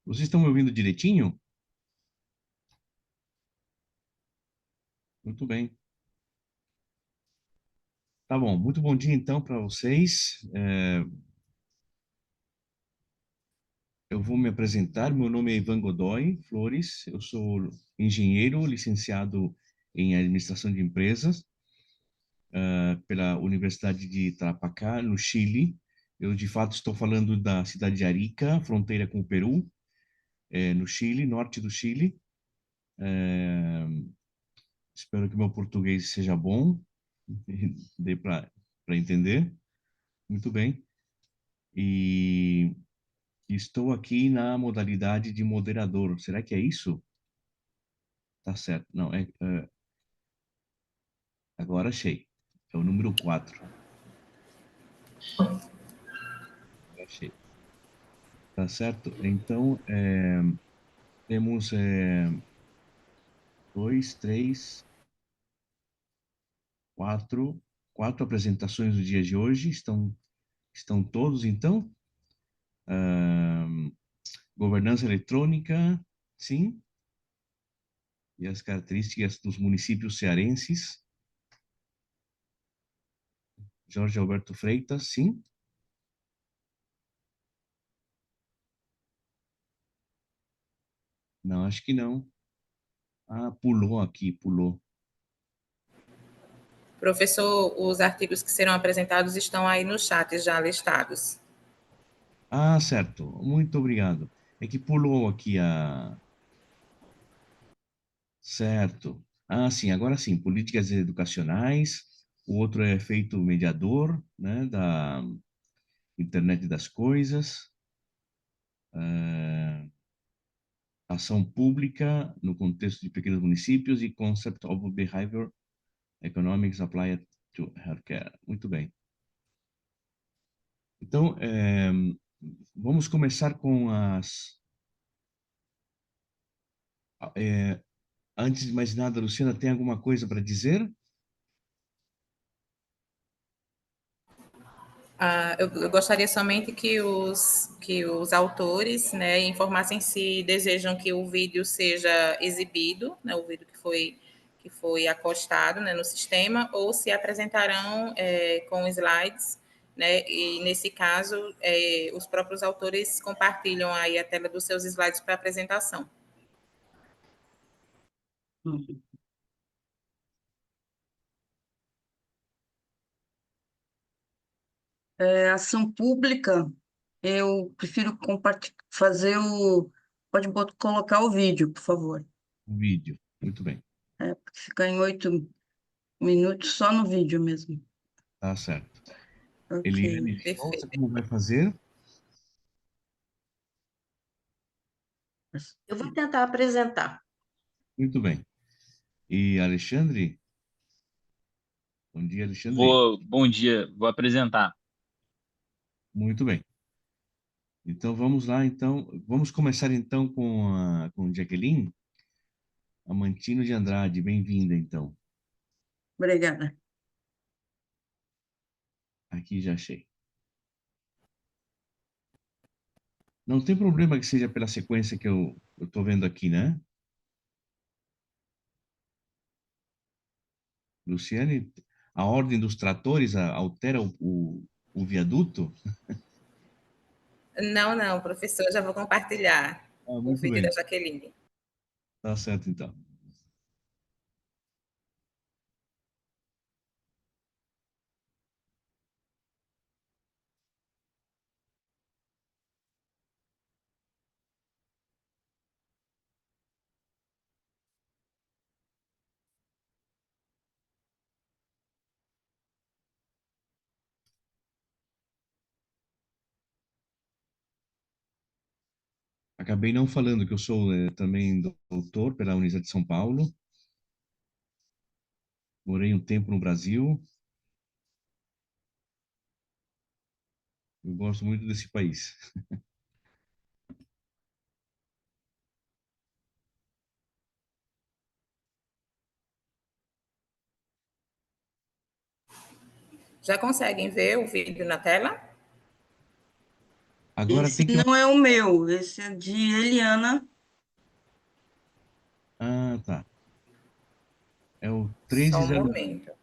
Vocês estão me ouvindo direitinho? Muito bem. Tá bom. Muito bom dia, então, para vocês. Eu vou me apresentar. Meu nome é Ivan Godoy Flores. Eu sou engenheiro licenciado em administração de empresas pela Universidade de Tarapacá, no Chile. Eu, de fato, estou falando da cidade de Arica, fronteira com o Peru, no Chile, norte do Chile. É, Espero que meu português seja bom, dê para entender. Muito bem. E estou aqui na modalidade de moderador. Será que é isso? Tá certo. Não, agora achei. É o número 4. Achei. Tá certo? Então, temos dois, três, quatro, quatro apresentações no dia de hoje. Estão todos, então? Governança eletrônica, sim. E as características dos municípios cearenses. Jorge Alberto Freitas, sim. Não, acho que não. Ah, pulou aqui, pulou. Professor, os artigos que serão apresentados estão aí no chat já listados. Ah, certo. Muito obrigado. É que pulou aqui a. Certo. Ah, sim, agora sim. Políticas educacionais. O outro é feito mediador, né, da internet das coisas. eh, Ação pública no contexto de pequenos municípios e Concept of Behavior Economics Applied to Healthcare. Muito bem. Então, vamos começar com as. eh, Antes de mais nada, Luciana, tem alguma coisa para dizer? Eu gostaria somente que os autores, né, informassem se desejam que o vídeo seja exibido, né, o vídeo que foi acostado, né, no sistema, ou se apresentarão com slides, né, e nesse caso, os próprios autores compartilham aí a tela dos seus slides para apresentação. Ação pública, eu prefiro fazer o. Pode colocar o vídeo, por favor. O vídeo. Muito bem. Porque fica em 8 minutos só no vídeo mesmo. Tá certo. Ok. Eliane Souza, Perfeito. como vai fazer? Eu vou tentar apresentar. Muito bem. E Alexandre? Bom dia, Alexandre. Bom dia, vou apresentar. Muito bem. Então vamos lá, então. Vamos começar então com Jaqueline Amantino de Andrade. Bem-vinda, então. Obrigada. Aqui já achei. Não tem problema que seja pela sequência que eu estou vendo aqui, né? Luciane, a ordem dos tratores altera o viaduto? Não, não, professor, já vou compartilhar Ah, o muito vídeo da bem. Jaqueline. Tá certo, então. Acabei não falando que eu sou também doutor pela Universidade de São Paulo. Morei um tempo no Brasil. Eu gosto muito desse país. Já conseguem ver o vídeo na tela? Agora Esse tem que... não é o meu, esse é de Eliana. Ah, tá. É o Só um 1301. momento.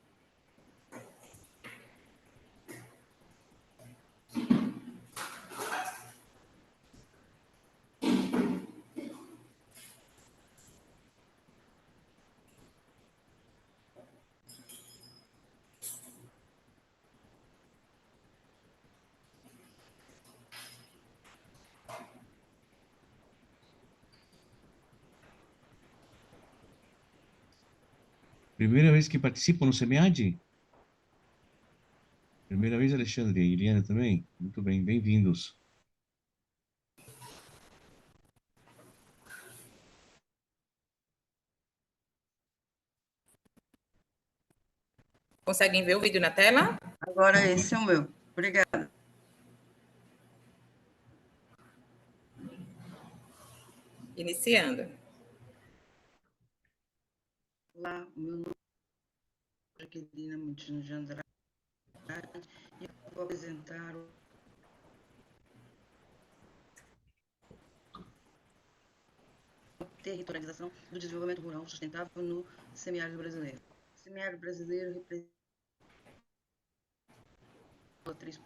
Primeira vez que participo no SEMEAD? Primeira vez, Alexandre. E Eliana também? Muito bem, bem-vindos. Conseguem ver o vídeo na tela? Agora esse é o meu. Obrigada. Iniciando. Olá, meu nome é Jaqueline Mutino de Andrade e eu vou apresentar o territorialização do desenvolvimento rural sustentável no semiárido brasileiro. O semiárido brasileiro representa 3%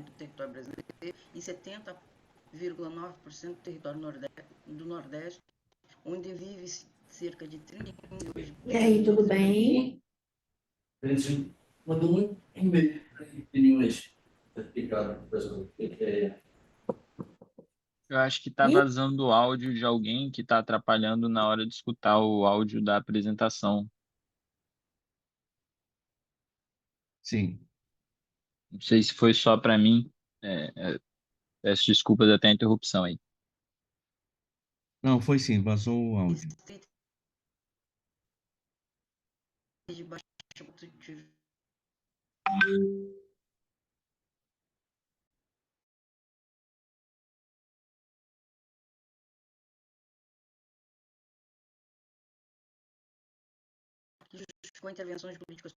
do território brasileiro e 70,9% do território do Nordeste, onde vive cerca de 30 milhões de E aí, tudo pessoas. bem? Ele mandou um e-mail em inglês. Explicado, pessoal. Eu acho que está Ih, vazando o áudio de alguém que está atrapalhando na hora de escutar o áudio da apresentação. Sim. Não sei se foi só para mim. Peço desculpas até a interrupção aí. Não, foi sim, vazou o áudio. Distritos de baixa produtividade que justificou intervenções políticas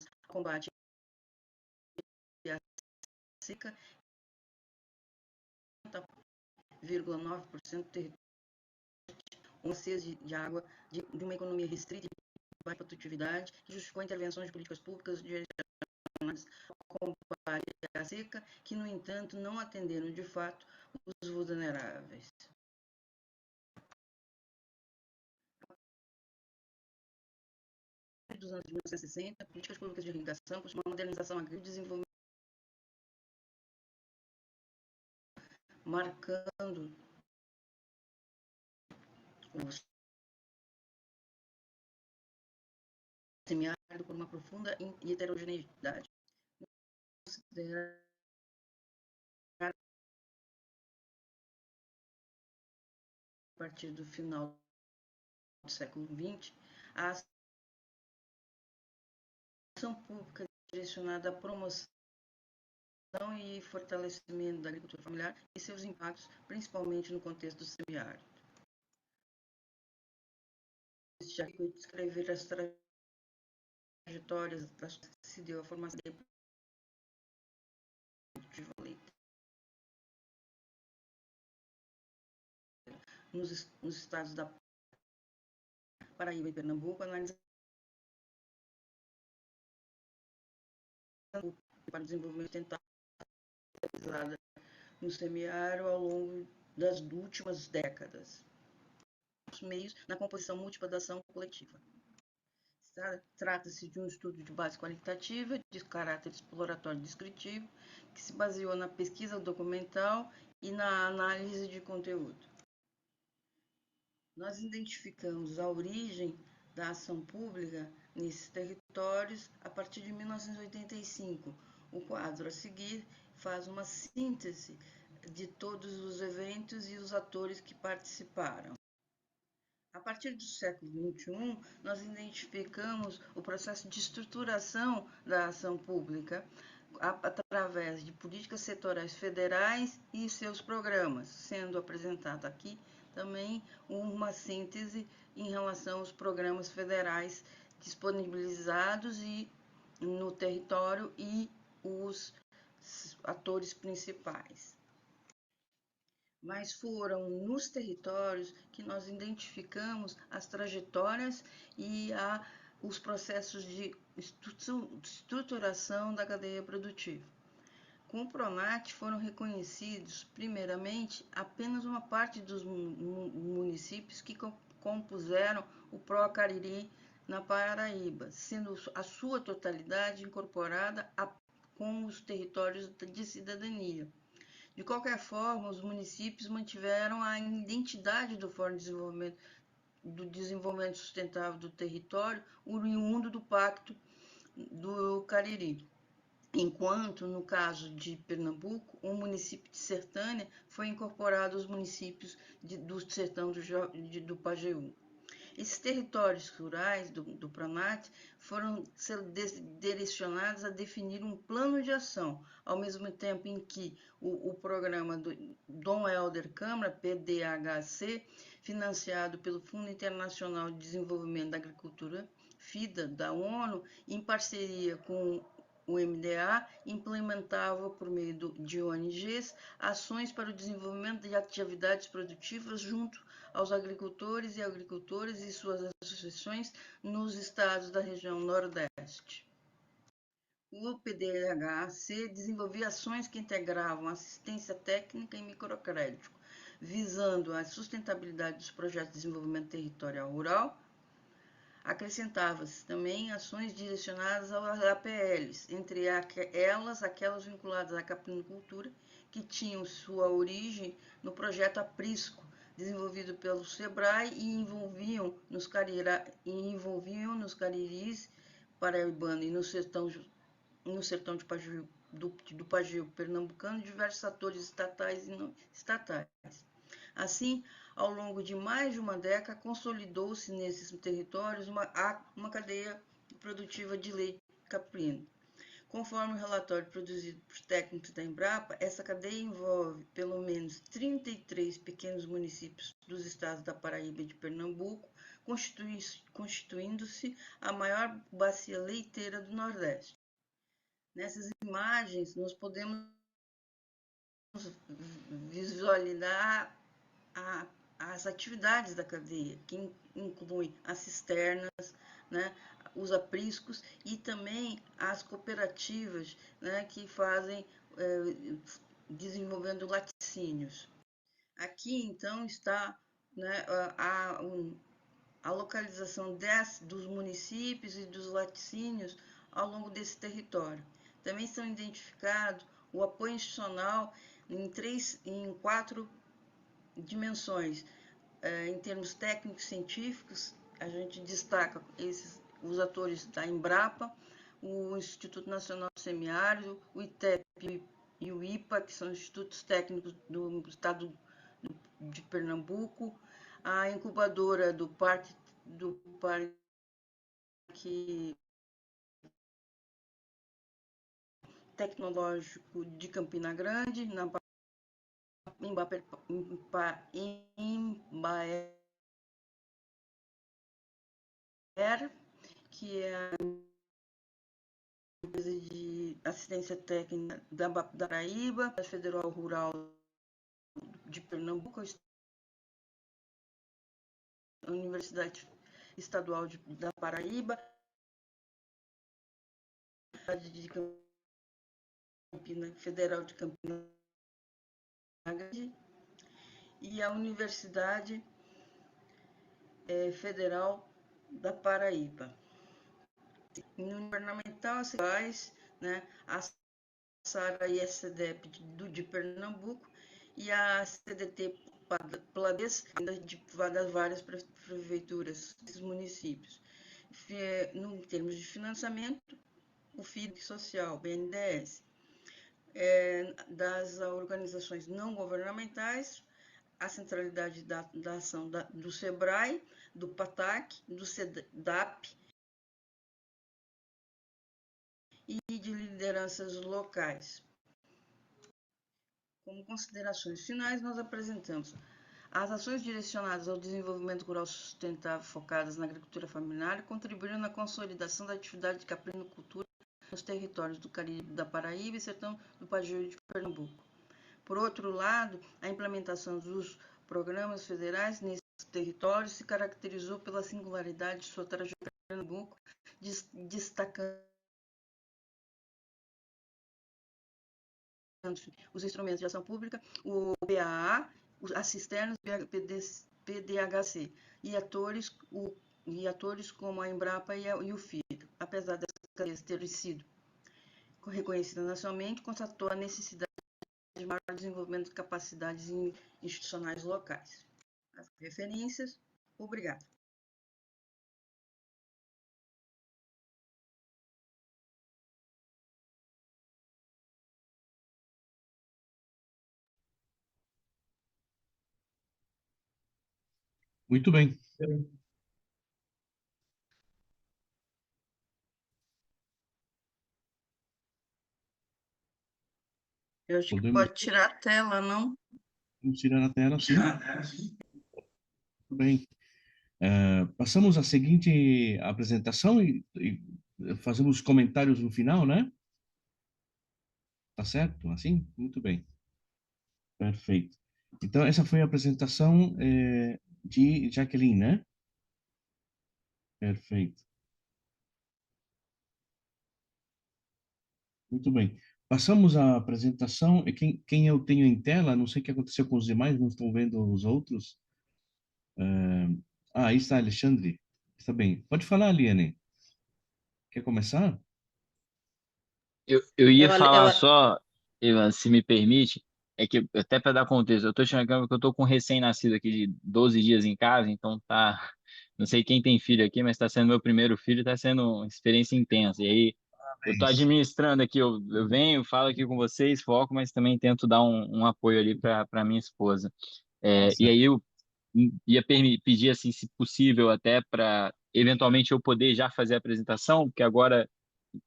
para combate à seca, 70,9% do território, uma sede de água de uma economia restrita e baixa produtividade, que justificou intervenções políticas públicas direcionadas ao combate à seca, que, no entanto, não atenderam de fato os vulneráveis. Dos anos de 1960, políticas públicas de irrigação, com uma modernização agrícola e desenvolvimento, marcando o semiárido por uma profunda heterogeneidade. Considerar a partir do final do século XX, a ação pública direcionada à promoção e fortalecimento da agricultura familiar e seus impactos, principalmente no contexto do semiárido. Já que descrever as trajetórias que se deu a formação de leite nos estados da Paraíba e Pernambuco, analisando para o desenvolvimento sustentável no semiárido ao longo das últimas décadas. Os meios na composição múltipla da ação coletiva. Trata-se de um estudo de base qualitativa, de caráter exploratório descritivo, que se baseou na pesquisa documental e na análise de conteúdo. Nós identificamos a origem da ação pública nesses territórios a partir de 1985. O quadro a seguir faz uma síntese de todos os eventos e os atores que participaram. A partir do século XXI, nós identificamos o processo de estruturação da ação pública através de políticas setoriais federais e seus programas, sendo apresentado aqui também uma síntese em relação aos programas federais disponibilizados e no território e os atores principais. Mas foram nos territórios que nós identificamos as trajetórias e os processos de estruturação da cadeia produtiva. Com o PRONAT foram reconhecidos, primeiramente, apenas uma parte dos municípios que compuseram o PRO-Cariri na Paraíba, sendo a sua totalidade incorporada com os territórios de cidadania. De qualquer forma, os municípios mantiveram a identidade do Fórum do Desenvolvimento Sustentável do Território, oriundo do Pacto do Cariri. Enquanto, no caso de Pernambuco, o município de Sertânia foi incorporado aos municípios do sertão do Pajeú. Esses territórios rurais do PRONAT foram direcionados a definir um plano de ação, ao mesmo tempo em que o programa do Dom Helder Câmara, PDHC, financiado pelo Fundo Internacional de Desenvolvimento da Agricultura, FIDA, da ONU, em parceria com o MDA, implementava, por meio de ONGs, ações para o desenvolvimento de atividades produtivas junto aos agricultores e suas associações nos estados da região Nordeste. O PDHC desenvolvia ações que integravam assistência técnica e microcrédito, visando a sustentabilidade dos projetos de desenvolvimento territorial rural. Acrescentava-se também ações direcionadas aos APLs, entre elas aquelas vinculadas à caprinocultura, que tinham sua origem no projeto Aprisco, desenvolvido pelo SEBRAE e envolviam nos cariris paraibano e no sertão de Pajeú, do Pajeú pernambucano, diversos atores estatais e não estatais. Assim, ao longo de mais de uma década, consolidou-se nesses territórios uma cadeia produtiva de leite caprino. Conforme o relatório produzido por técnicos da Embrapa, essa cadeia envolve pelo menos 33 pequenos municípios dos estados da Paraíba e de Pernambuco, constituindo-se a maior bacia leiteira do Nordeste. Nessas imagens, nós podemos visualizar as atividades da cadeia, que incluem as cisternas, né, os apriscos e também as cooperativas, né, que fazem, desenvolvendo laticínios. Aqui, então, está, né, a localização dos municípios e dos laticínios ao longo desse território. Também são identificados o apoio institucional em 4 dimensões. Em termos técnicos científicos, a gente destaca os atores da Embrapa, o Instituto Nacional do Semiárido, o ITEP e o IPA, que são institutos técnicos do estado de Pernambuco, a incubadora do Parque Tecnológico de Campina Grande, na Embaer, que é a empresa de assistência técnica da Paraíba, a Federal Rural de Pernambuco, a Universidade Estadual da Paraíba, a de Federal de Campina Grande e a Universidade Federal da Paraíba. No governamental, né, a SARA e a CDEP de Pernambuco e a CDT Plades das várias prefeituras dos municípios. Em termos de financiamento, o FIDC Social, BNDES, das organizações não governamentais, a centralidade da ação do SEBRAE, do PATAC, do CEDAP e de lideranças locais. Como considerações finais, nós apresentamos as ações direcionadas ao desenvolvimento rural sustentável focadas na agricultura familiar contribuíram na consolidação da atividade de caprinocultura nos territórios do Caribe da Paraíba e sertão do Pajeú de Pernambuco. Por outro lado, a implementação dos programas federais nesses territórios se caracterizou pela singularidade de sua trajetória em Pernambuco, destacando os instrumentos de ação pública, o BAA, as cisternas, PDHC, e atores como a Embrapa e o FIA. Apesar dessa ter sido reconhecida nacionalmente, constatou a necessidade de maior desenvolvimento de capacidades institucionais locais. As referências, obrigado. Muito bem. Eu acho que Podemos pode tirar a tela, não? tirar a tela, sim. Muito bem. Passamos à seguinte apresentação e fazemos comentários no final, né? Tá certo? Assim? Muito bem. Perfeito. Então, essa foi a apresentação de Jaqueline, né? Perfeito. Muito bem. Passamos à apresentação. E quem eu tenho em tela, não sei o que aconteceu com os demais, não estou vendo os outros. Aí está Alexandre. Está bem. Pode falar, Liane. Quer começar? Eu ia falar Ela, só, Ivan, se me permite, é que até para dar contexto, eu tô chegando que eu tô com um recém-nascido aqui de 12 dias em casa, então tá, não sei quem tem filho aqui, mas está sendo meu primeiro filho, está sendo uma experiência intensa. E aí eu tô Parabéns. administrando aqui, eu venho, falo aqui com vocês, foco, mas também tento dar um apoio ali para minha esposa. Tá E certo. aí eu ia pedir assim, se possível, até para eventualmente eu poder já fazer a apresentação, porque agora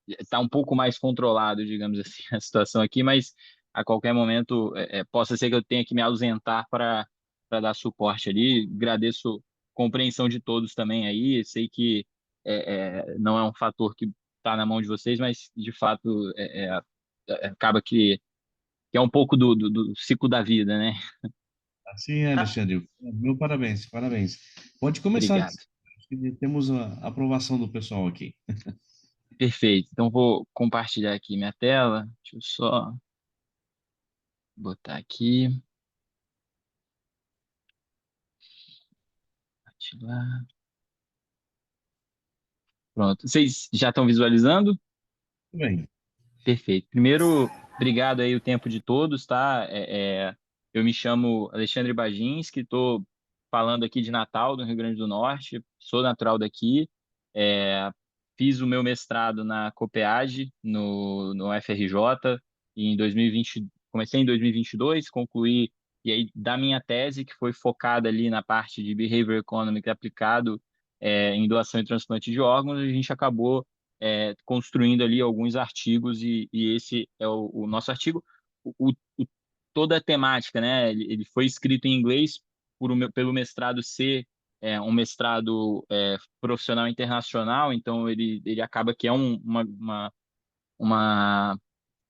está um pouco mais controlado, digamos assim, a situação aqui, mas a qualquer momento possa ser que eu tenha que me ausentar para dar suporte ali. Agradeço compreensão de todos também aí. Sei que não é um fator que está na mão de vocês, mas de fato acaba que é um pouco do ciclo da vida, né? Assim, Alexandre. Meu parabéns, parabéns. Pode começar. Obrigado. Acho que temos a aprovação do pessoal aqui. Perfeito. Então vou compartilhar aqui minha tela. Deixa eu só botar aqui. Compartilhar. Pronto. Vocês já estão visualizando? Muito bem. Perfeito. Primeiro, obrigado aí o tempo de todos, tá? Eu me chamo Alexandre Baginski, estou falando aqui de Natal, do Rio Grande do Norte, sou natural daqui, é, fiz o meu mestrado na COPEAD, no FRJ, em 2020, comecei em 2022, concluí, e aí da minha tese, que foi focada ali na parte de Behavior Economics aplicado em doação e transplante de órgãos, a gente acabou construindo ali alguns artigos e esse é o nosso artigo. Toda a temática, né? Ele foi escrito em inglês pelo mestrado ser um mestrado profissional internacional, então ele acaba que é uma,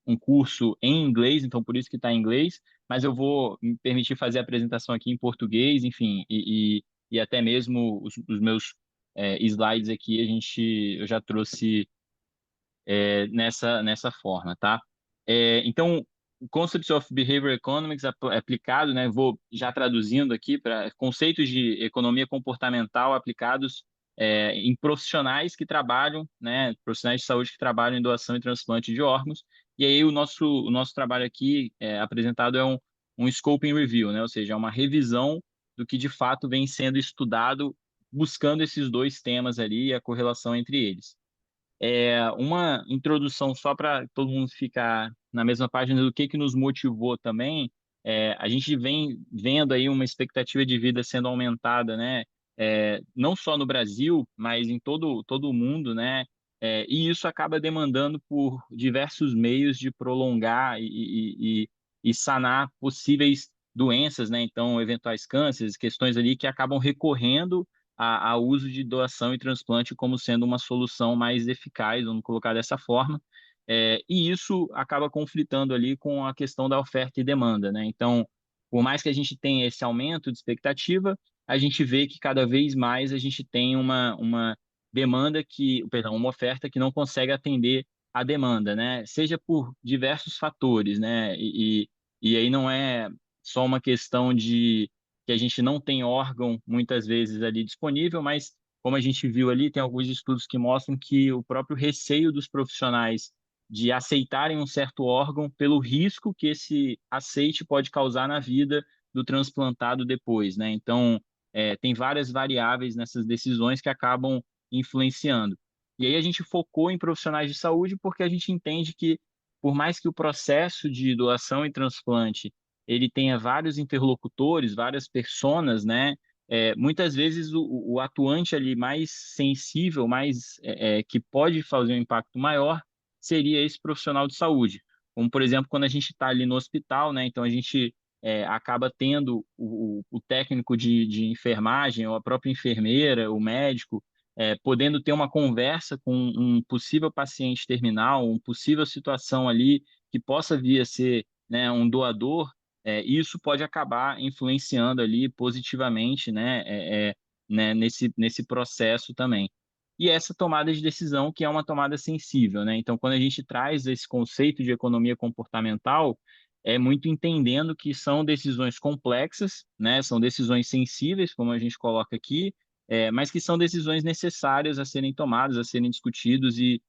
um curso em inglês, então por isso que está em inglês, mas eu vou me permitir fazer a apresentação aqui em português, enfim, e até mesmo os meus slides aqui eu já trouxe nessa forma, tá? Então, o Concepts of Behavior Economics aplicado, né? Vou já traduzindo aqui para conceitos de economia comportamental aplicados em profissionais que trabalham, né? Profissionais de saúde que trabalham em doação e transplante de órgãos. E aí o nosso trabalho aqui apresentado é um scoping review, né? Ou seja, é uma revisão do que de fato vem sendo estudado, buscando esses dois temas ali e a correlação entre eles. Uma introdução só para todo mundo ficar na mesma página do que nos motivou também. A gente vem vendo aí uma expectativa de vida sendo aumentada, né? Não só no Brasil, mas em todo o mundo, né? E isso acaba demandando por diversos meios de prolongar e sanar possíveis doenças, né? Então, eventuais cânceres, questões ali que acabam recorrendo ao uso de doação e transplante como sendo uma solução mais eficaz, vamos colocar dessa forma. e isso acaba conflitando ali com a questão da oferta e demanda, né? Então, por mais que a gente tenha esse aumento de expectativa, a gente vê que cada vez mais a gente tem uma demanda perdão, uma oferta que não consegue atender a demanda, né? Seja por diversos fatores, né? E aí não é só uma questão de que a gente não tem órgão muitas vezes ali disponível, mas como a gente viu ali, tem alguns estudos que mostram que o próprio receio dos profissionais de aceitarem um certo órgão pelo risco que esse aceite pode causar na vida do transplantado depois, né? Então, tem várias variáveis nessas decisões que acabam influenciando. E aí a gente focou em profissionais de saúde porque a gente entende que, por mais que o processo de doação e transplante ele tenha vários interlocutores, várias personas, né? Muitas vezes o atuante ali mais sensível, mais que pode fazer um impacto maior, seria esse profissional de saúde. Como, por exemplo, quando a gente está ali no hospital, né? Então a gente acaba tendo o técnico de enfermagem, ou a própria enfermeira, o médico, podendo ter uma conversa com um possível paciente terminal, uma possível situação ali que possa vir a ser, né, um doador, isso pode acabar influenciando ali positivamente, né, nesse processo também. E essa tomada de decisão que é uma tomada sensível, né? Então, quando a gente traz esse conceito de economia comportamental, é muito entendendo que são decisões complexas, né? São decisões sensíveis, como a gente coloca aqui, mas que são decisões necessárias a serem tomadas, a serem discutidos e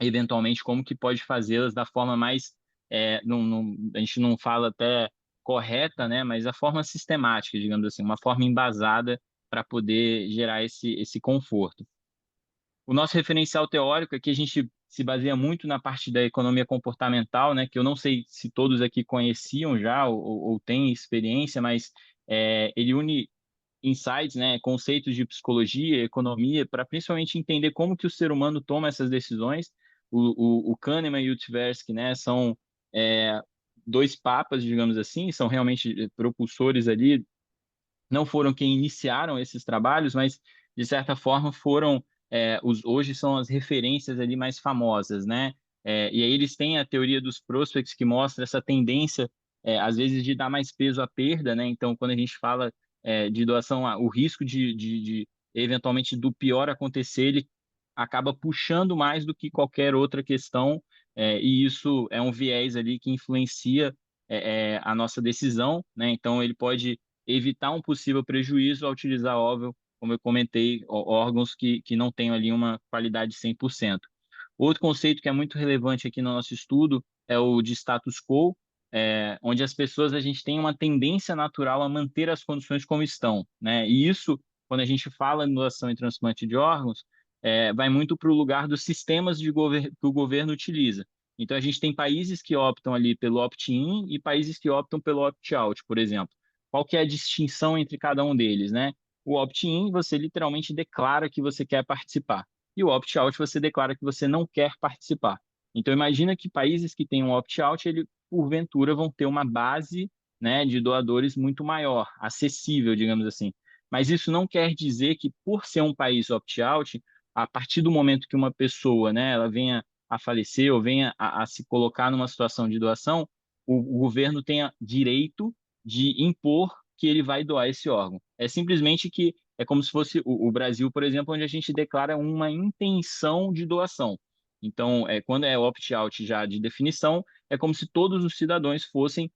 eventualmente como que pode fazê-las da forma mais, a gente não fala até correta, né, mas a forma sistemática, digamos assim, uma forma embasada para poder gerar esse conforto. O nosso referencial teórico aqui a gente se baseia muito na parte da economia comportamental, né, que eu não sei se todos aqui conheciam já ou têm experiência, mas ele une insights, né, conceitos de psicologia, economia, para principalmente entender como que o ser humano toma essas decisões. O Kahneman e o Tversky, né, são dois papas, digamos assim, são realmente propulsores ali, não foram quem iniciaram esses trabalhos, mas de certa forma foram hoje são as referências ali mais famosas, né? E aí eles têm a teoria dos prospects que mostra essa tendência, às vezes, de dar mais peso à perda, né? Então, quando a gente fala de doação, o risco de eventualmente do pior acontecer, ele acaba puxando mais do que qualquer outra questão, e isso é um viés ali que influencia a nossa decisão, né? Então, ele pode evitar um possível prejuízo ao utilizar, óbvio, como eu comentei, órgãos que não tenham ali uma qualidade 100%. Outro conceito que é muito relevante aqui no nosso estudo é o de status quo, onde as pessoas, a gente tem uma tendência natural a manter as condições como estão, né? E isso, quando a gente fala em doação e transplante de órgãos, vai muito para o lugar dos sistemas que o governo utiliza. Então, a gente tem países que optam ali pelo opt-in e países que optam pelo opt-out, por exemplo. Qual que é a distinção entre cada um deles, né? O opt-in, você literalmente declara que você quer participar. E o opt-out, você declara que você não quer participar. Então, imagina que países que têm um opt-out, ele, porventura, vão ter uma base, né, de doadores muito maior, acessível, digamos assim. Mas isso não quer dizer que, por ser um país opt-out, a partir do momento que uma pessoa, né, ela venha a falecer ou venha a se colocar numa situação de doação, o governo tenha direito de impor que ele vai doar esse órgão. É simplesmente que é como se fosse o Brasil, por exemplo, onde a gente declara uma intenção de doação. Então, quando é opt-out já de definição, é como se todos os cidadãos fossem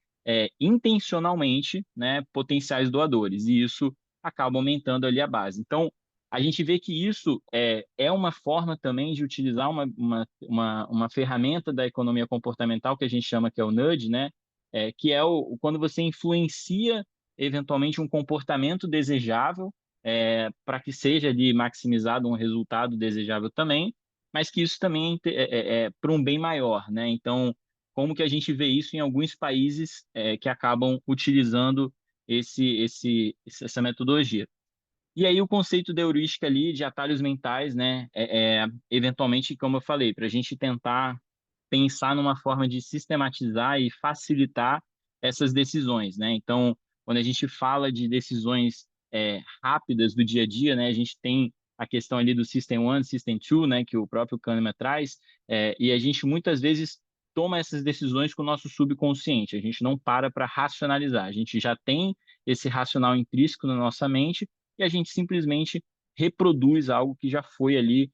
intencionalmente, né, potenciais doadores, e isso acaba aumentando ali a base. Então, a gente vê que isso é uma forma também de utilizar uma ferramenta da economia comportamental que a gente chama que é o nudge, né? Que é quando você influencia eventualmente um comportamento desejável para que seja ali maximizado um resultado desejável também, mas que isso também é para um bem maior, né? Então, como que a gente vê isso em alguns países que acabam utilizando essa metodologia? E aí o conceito da heurística ali de atalhos mentais, né, eventualmente, como eu falei, para a gente tentar pensar numa forma de sistematizar e facilitar essas decisões, né? Então, quando a gente fala de decisões rápidas do dia a dia, né, a gente tem a questão ali do System 1, System 2, né, que o próprio Kahneman traz, e a gente muitas vezes toma essas decisões com o nosso subconsciente, a gente não para racionalizar, a gente já tem esse racional intrínseco na nossa mente e a gente simplesmente reproduz algo que já foi ali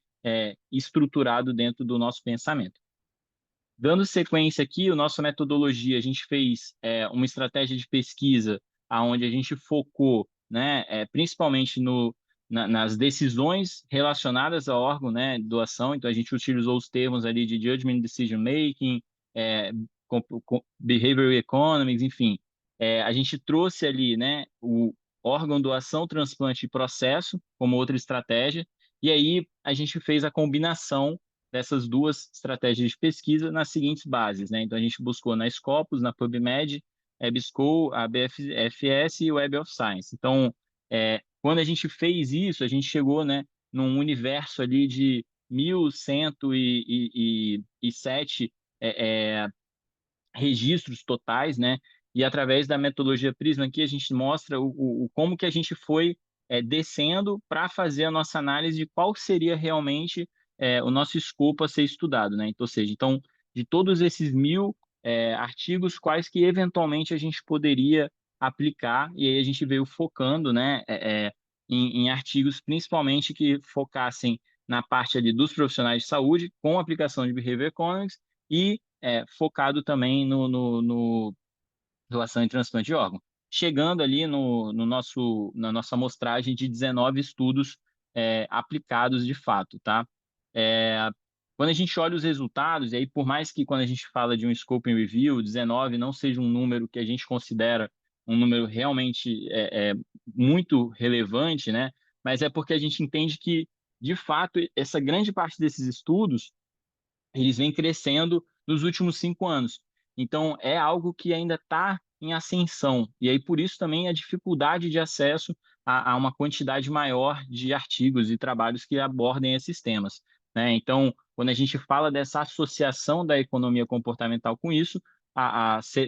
estruturado dentro do nosso pensamento. Dando sequência aqui, a nossa metodologia, a gente fez uma estratégia de pesquisa onde a gente focou, né, principalmente nas decisões relacionadas ao órgão, né, doação. Então, a gente utilizou os termos ali de Judgment Decision Making, Behavioral Economics, enfim. A gente trouxe ali, né, o órgão, doação, transplante e processo como outra estratégia, e aí a gente fez a combinação dessas duas estratégias de pesquisa nas seguintes bases, né? Então, a gente buscou na Scopus, na PubMed, EBSCO, a BFS e o Web of Science. Então, quando a gente fez isso, a gente chegou, né, num universo ali de 1.107 registros totais, né? E através da metodologia Prisma aqui, a gente mostra como que a gente foi descendo para fazer a nossa análise de qual seria realmente o nosso escopo a ser estudado, né? Então, ou seja, de todos esses 1.000 artigos, quais que eventualmente a gente poderia aplicar, e aí a gente veio focando, né, em artigos principalmente que focassem na parte ali dos profissionais de saúde, com aplicação de Behavioral Economics, e focado também no doação e transplante de órgão, chegando ali na nossa amostragem de 19 estudos aplicados de fato, tá? Quando a gente olha os resultados, e aí por mais que quando a gente fala de um Scoping Review, 19 não seja um número que a gente considera um número realmente muito relevante, né? Mas é porque a gente entende que, de fato, essa grande parte desses estudos, eles vêm crescendo nos últimos 5 anos. Então, é algo que ainda está em ascensão. E aí, por isso, também a dificuldade de acesso a uma quantidade maior de artigos e trabalhos que abordem esses temas, né? Então, quando a gente fala dessa associação da economia comportamental com isso,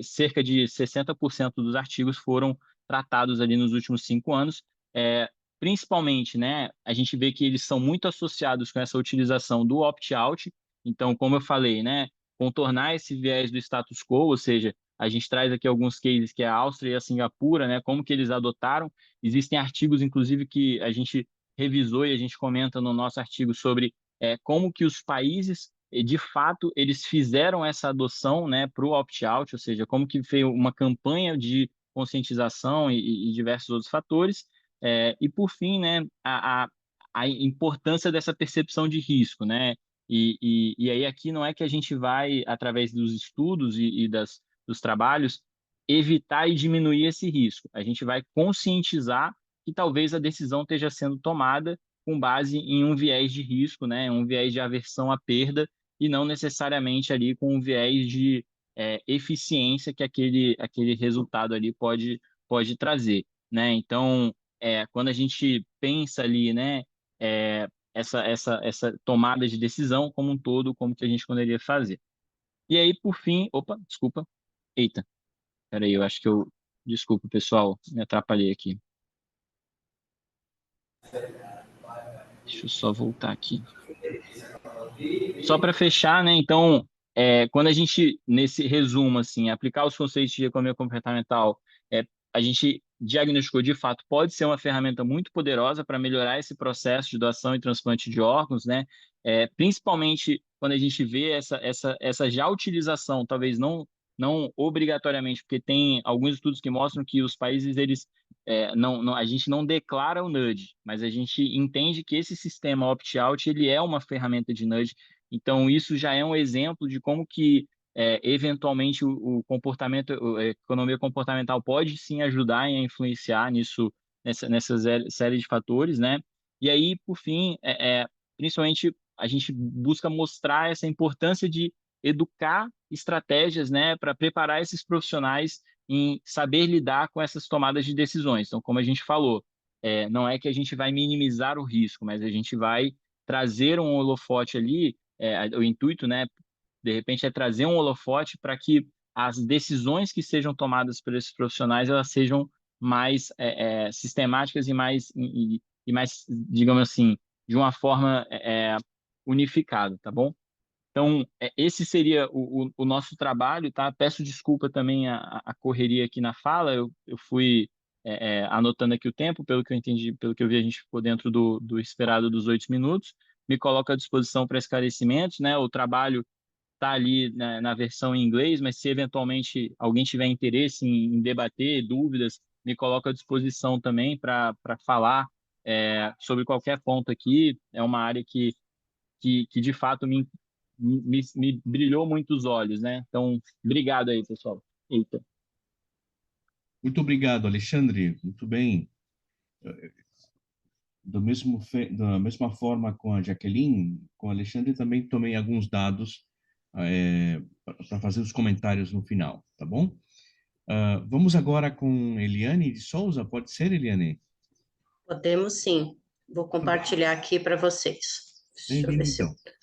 cerca de 60% dos artigos foram tratados ali nos últimos 5 anos. Principalmente, né, a gente vê que eles são muito associados com essa utilização do opt-out. Então, como eu falei, né, contornar esse viés do status quo, ou seja, a gente traz aqui alguns cases que é a Áustria e a Singapura, né, como que eles adotaram. Existem artigos, inclusive, que a gente revisou e a gente comenta no nosso artigo sobre como que os países, de fato, eles fizeram essa adoção, né, para o opt-out, ou seja, como que foi uma campanha de conscientização e diversos outros fatores. E, por fim, né, a importância dessa percepção de risco, né? E aí aqui não é que a gente vai, através dos estudos e dos trabalhos, evitar e diminuir esse risco. A gente vai conscientizar que talvez a decisão esteja sendo tomada com base em um viés de risco, né? Um viés de aversão à perda e não necessariamente ali com um viés de eficiência que aquele resultado ali pode trazer, né? Então, quando a gente pensa ali, né, essa tomada de decisão como um todo, como que a gente poderia fazer. E aí, por fim, opa, desculpa, eita, peraí, eu acho que desculpa, pessoal, me atrapalhei aqui. Deixa eu só voltar aqui. Só para fechar, né, então, quando a gente, nesse resumo, assim, aplicar os conceitos de economia comportamental, a gente diagnosticou de fato pode ser uma ferramenta muito poderosa para melhorar esse processo de doação e transplante de órgãos, né? Principalmente quando a gente vê essa já utilização, talvez não obrigatoriamente, porque tem alguns estudos que mostram que os países eles a gente não declara o nudge, mas a gente entende que esse sistema opt-out ele é uma ferramenta de nudge. Então isso já é um exemplo de como que eventualmente o comportamento, a economia comportamental pode sim ajudar a influenciar nessa série de fatores, né? E aí, por fim, principalmente a gente busca mostrar essa importância de educar estratégias, né, para preparar esses profissionais em saber lidar com essas tomadas de decisões. Então, como a gente falou, não é que a gente vai minimizar o risco, mas a gente vai trazer um holofote ali, o intuito, né, de repente, é trazer um holofote para que as decisões que sejam tomadas por esses profissionais elas sejam mais sistemáticas e mais, digamos assim, de uma forma unificada, tá bom? Então, esse seria o nosso trabalho, tá? Peço desculpa também a correria aqui na fala, eu fui anotando aqui o tempo, pelo que eu entendi, pelo que eu vi, a gente ficou dentro do esperado dos 8 minutos. Me coloco à disposição para esclarecimentos, né? O trabalho está ali na versão em inglês, mas se eventualmente alguém tiver interesse em debater dúvidas, me coloco à disposição também para falar sobre qualquer ponto aqui. É uma área que de fato me brilhou muito os olhos, né? Então, obrigado aí, pessoal. Eita. Muito obrigado, Alexandre. Muito bem. Da mesma forma com a Jaqueline, com o Alexandre, também tomei alguns dados para fazer os comentários no final, tá bom? Vamos agora com Eliane de Souza. Pode ser, Eliane? Podemos sim. Vou compartilhar aqui para vocês. Deixa eu Bem-vindo, ver se eu... então.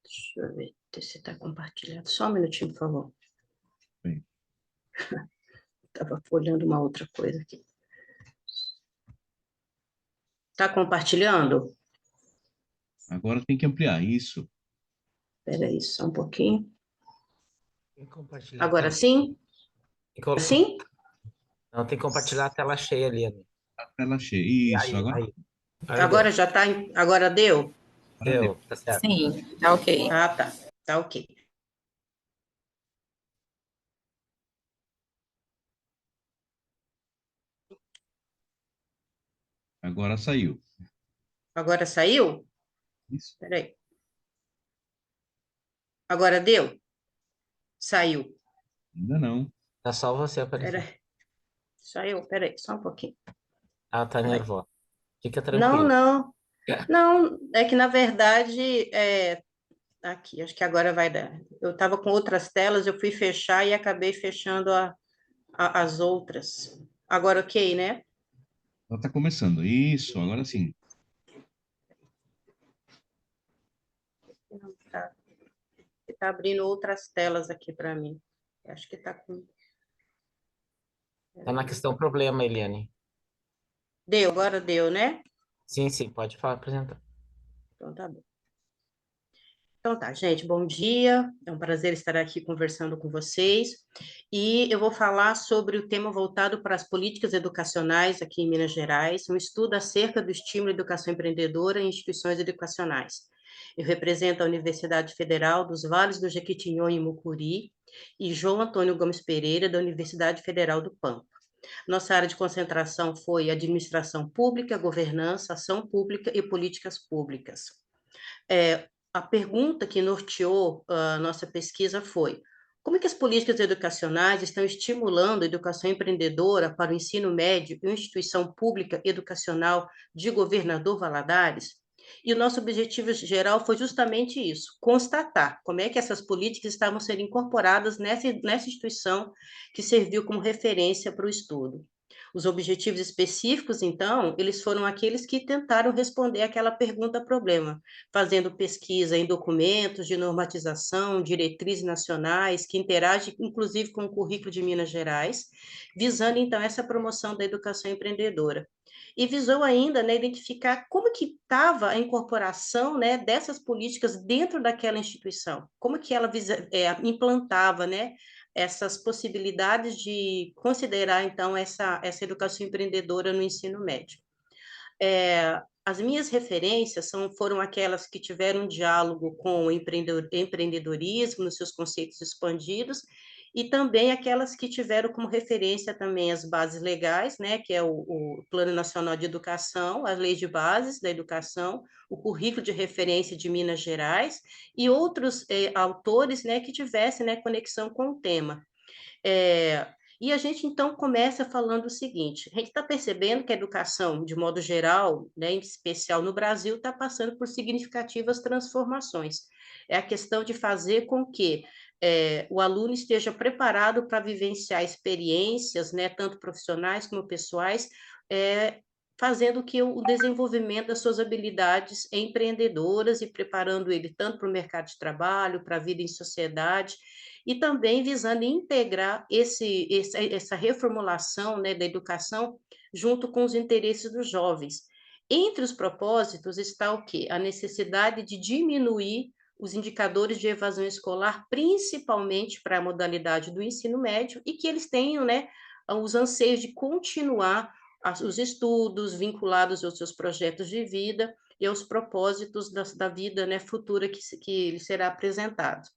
Deixa eu ver se está compartilhado. Só um minutinho, por favor. Bem. Estava olhando uma outra coisa aqui. Está compartilhando? Agora tem que ampliar isso. Espera aí, só um pouquinho. Tem que compartilhar a Agora tela. sim? Sim? Não, tem que compartilhar a tela cheia ali, Ana. A tela cheia. Isso, agora Aí. Agora Agora já está... Agora deu? deu, tá certo. Sim, tá ok. Ah, tá. Tá ok. Agora saiu. Agora saiu? Isso. Espera aí. Agora deu? Saiu. Ainda não. Tá só você aparecendo. Espera aí. Saiu? Espera aí, só um pouquinho. Ah, tá Peraí. nervosa. Fica Não, tranquilo. não. Não, é que na verdade, aqui, acho que agora vai dar. Eu estava com outras telas, eu fui fechar e acabei fechando as outras. Agora, ok, né? Ela está começando. Isso, agora sim. Está abrindo outras telas aqui para mim. Acho que está com. Tá na questão problema, Eliane. Deu, agora deu, né? Sim, pode falar, apresentar. Então tá bom. Então tá, gente, bom dia. É um prazer estar aqui conversando com vocês. E eu vou falar sobre o tema voltado para as políticas educacionais aqui em Minas Gerais, um estudo acerca do estímulo à educação empreendedora em instituições educacionais. Eu represento a Universidade Federal dos Vales do Jequitinhonha e Mucuri e João Antônio Gomes Pereira, da Universidade Federal do Pampa. Nossa área de concentração foi administração pública, governança, ação pública e políticas públicas. A pergunta que norteou a nossa pesquisa foi: como é que as políticas educacionais estão estimulando a educação empreendedora para o ensino médio em uma instituição pública educacional de Governador Valadares? E o nosso objetivo geral foi justamente isso: constatar como é que essas políticas estavam sendo incorporadas nessa instituição que serviu como referência para o estudo. Os objetivos específicos, então, eles foram aqueles que tentaram responder àquela pergunta-problema, fazendo pesquisa em documentos de normatização, diretrizes nacionais, que interagem, inclusive, com o currículo de Minas Gerais, visando, então, essa promoção da educação empreendedora. E visou ainda, né, identificar como que estava a incorporação, né, dessas políticas dentro daquela instituição, como que ela implantava, né, essas possibilidades de considerar, então, essa educação empreendedora no ensino médio. As minhas referências foram aquelas que tiveram um diálogo com o empreendedorismo, nos seus conceitos expandidos, e também aquelas que tiveram como referência também as bases legais, né, que é o Plano Nacional de Educação, as leis de bases da educação, o currículo de referência de Minas Gerais, e outros autores, né, que tivessem, né, conexão com o tema. E a gente, então, começa falando o seguinte: a gente está percebendo que a educação, de modo geral, né, em especial no Brasil, está passando por significativas transformações. É a questão de fazer com que o aluno esteja preparado para vivenciar experiências, né, tanto profissionais como pessoais, fazendo que o desenvolvimento das suas habilidades empreendedoras e preparando ele tanto para o mercado de trabalho, para a vida em sociedade. e também visando integrar essa reformulação, né, da educação junto com os interesses dos jovens. Entre os propósitos está o quê? A necessidade de diminuir os indicadores de evasão escolar, principalmente para a modalidade do ensino médio, e que eles tenham, né, os anseios de continuar os estudos vinculados aos seus projetos de vida e aos propósitos da vida, né, futura que lhe será apresentado.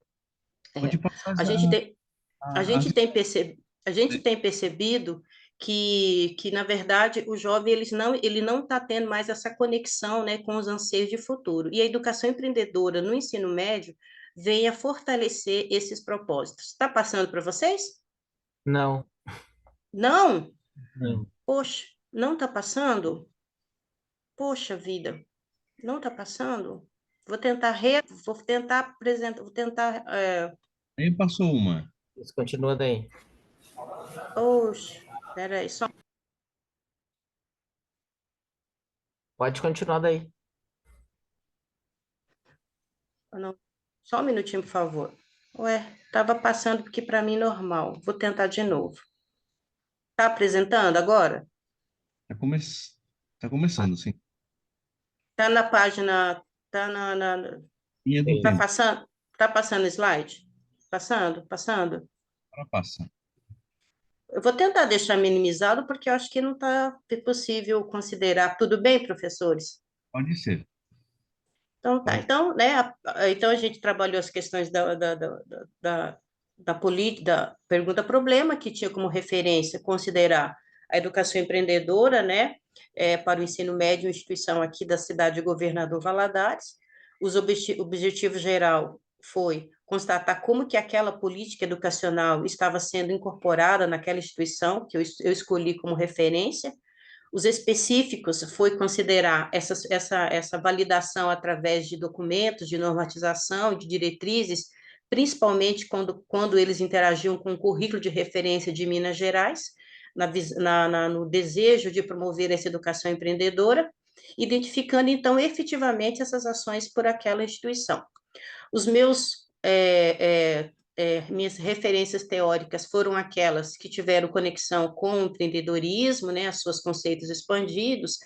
Pode passar A gente tem, a as... gente tem, a gente tem percebido que, na verdade, o jovem ele não está tendo mais essa conexão, né, com os anseios de futuro. E a educação empreendedora no ensino médio vem a fortalecer esses propósitos. Está passando para vocês? Não, Não? não. Poxa, não está passando? Poxa vida, não está passando? Vou tentar apresentar, vou tentar. Aí passou uma. Isso, continua daí. Oxe, peraí, só. Pode continuar daí. Não, só um minutinho, por favor. Ué, estava passando porque para mim normal. Vou tentar de novo. Está apresentando agora? Tá, come... tá começando, sim. Está na página. Linha do Sim. Tá tempo. passando? Tá passando slide? Passando, passando. Agora passa. Eu vou tentar deixar minimizado porque eu acho que não está possível considerar. Tudo bem, professores? Pode ser. Então, tá. Pode. Então, né, então a gente trabalhou as questões da pergunta-problema, que tinha como referência considerar a educação empreendedora, né, para o ensino médio, instituição aqui da cidade de Governador Valadares. Objetivo geral foi constatar como que aquela política educacional estava sendo incorporada naquela instituição que eu escolhi como referência. Os específicos foi considerar essa validação através de documentos, de normatização, de diretrizes, principalmente quando eles interagiam com o currículo de referência de Minas Gerais, no desejo de promover essa educação empreendedora, identificando, então, efetivamente essas ações por aquela instituição. Os meus minhas referências teóricas foram aquelas que tiveram conexão com o empreendedorismo, né, os seus conceitos expandidos,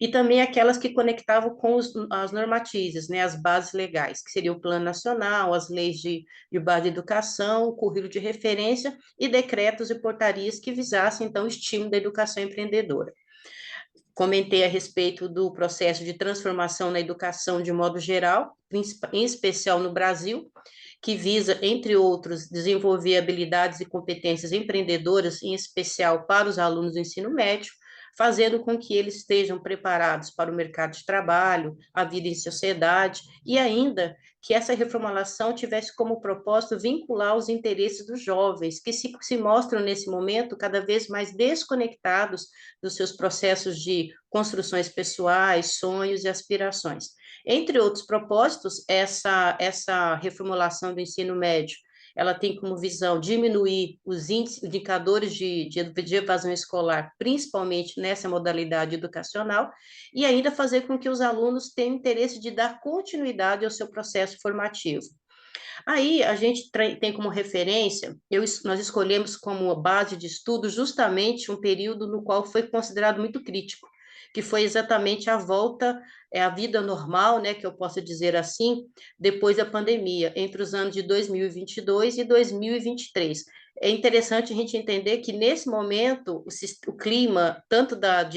e também aquelas que conectavam com as normativas, né, as bases legais, que seria o Plano Nacional, as leis de base de educação, o currículo de referência e decretos e portarias que visassem, então, o estímulo da educação empreendedora. Comentei a respeito do processo de transformação na educação de modo geral, em especial no Brasil, que visa, entre outros, desenvolver habilidades e competências empreendedoras, em especial para os alunos do ensino médio, fazendo com que eles estejam preparados para o mercado de trabalho, a vida em sociedade, e ainda que essa reformulação tivesse como propósito vincular os interesses dos jovens, que se mostram, nesse momento, cada vez mais desconectados dos seus processos de construções pessoais, sonhos e aspirações. Entre outros propósitos, essa reformulação do ensino médio, ela tem como visão diminuir os indicadores de evasão escolar, principalmente nessa modalidade educacional, e ainda fazer com que os alunos tenham interesse de dar continuidade ao seu processo formativo. Aí a gente tem como referência, nós escolhemos como base de estudo justamente um período no qual foi considerado muito crítico, que foi exatamente a volta à vida normal, né, que eu posso dizer assim, depois da pandemia, entre os anos de 2022 e 2023. É interessante a gente entender que, nesse momento, o clima, tanto da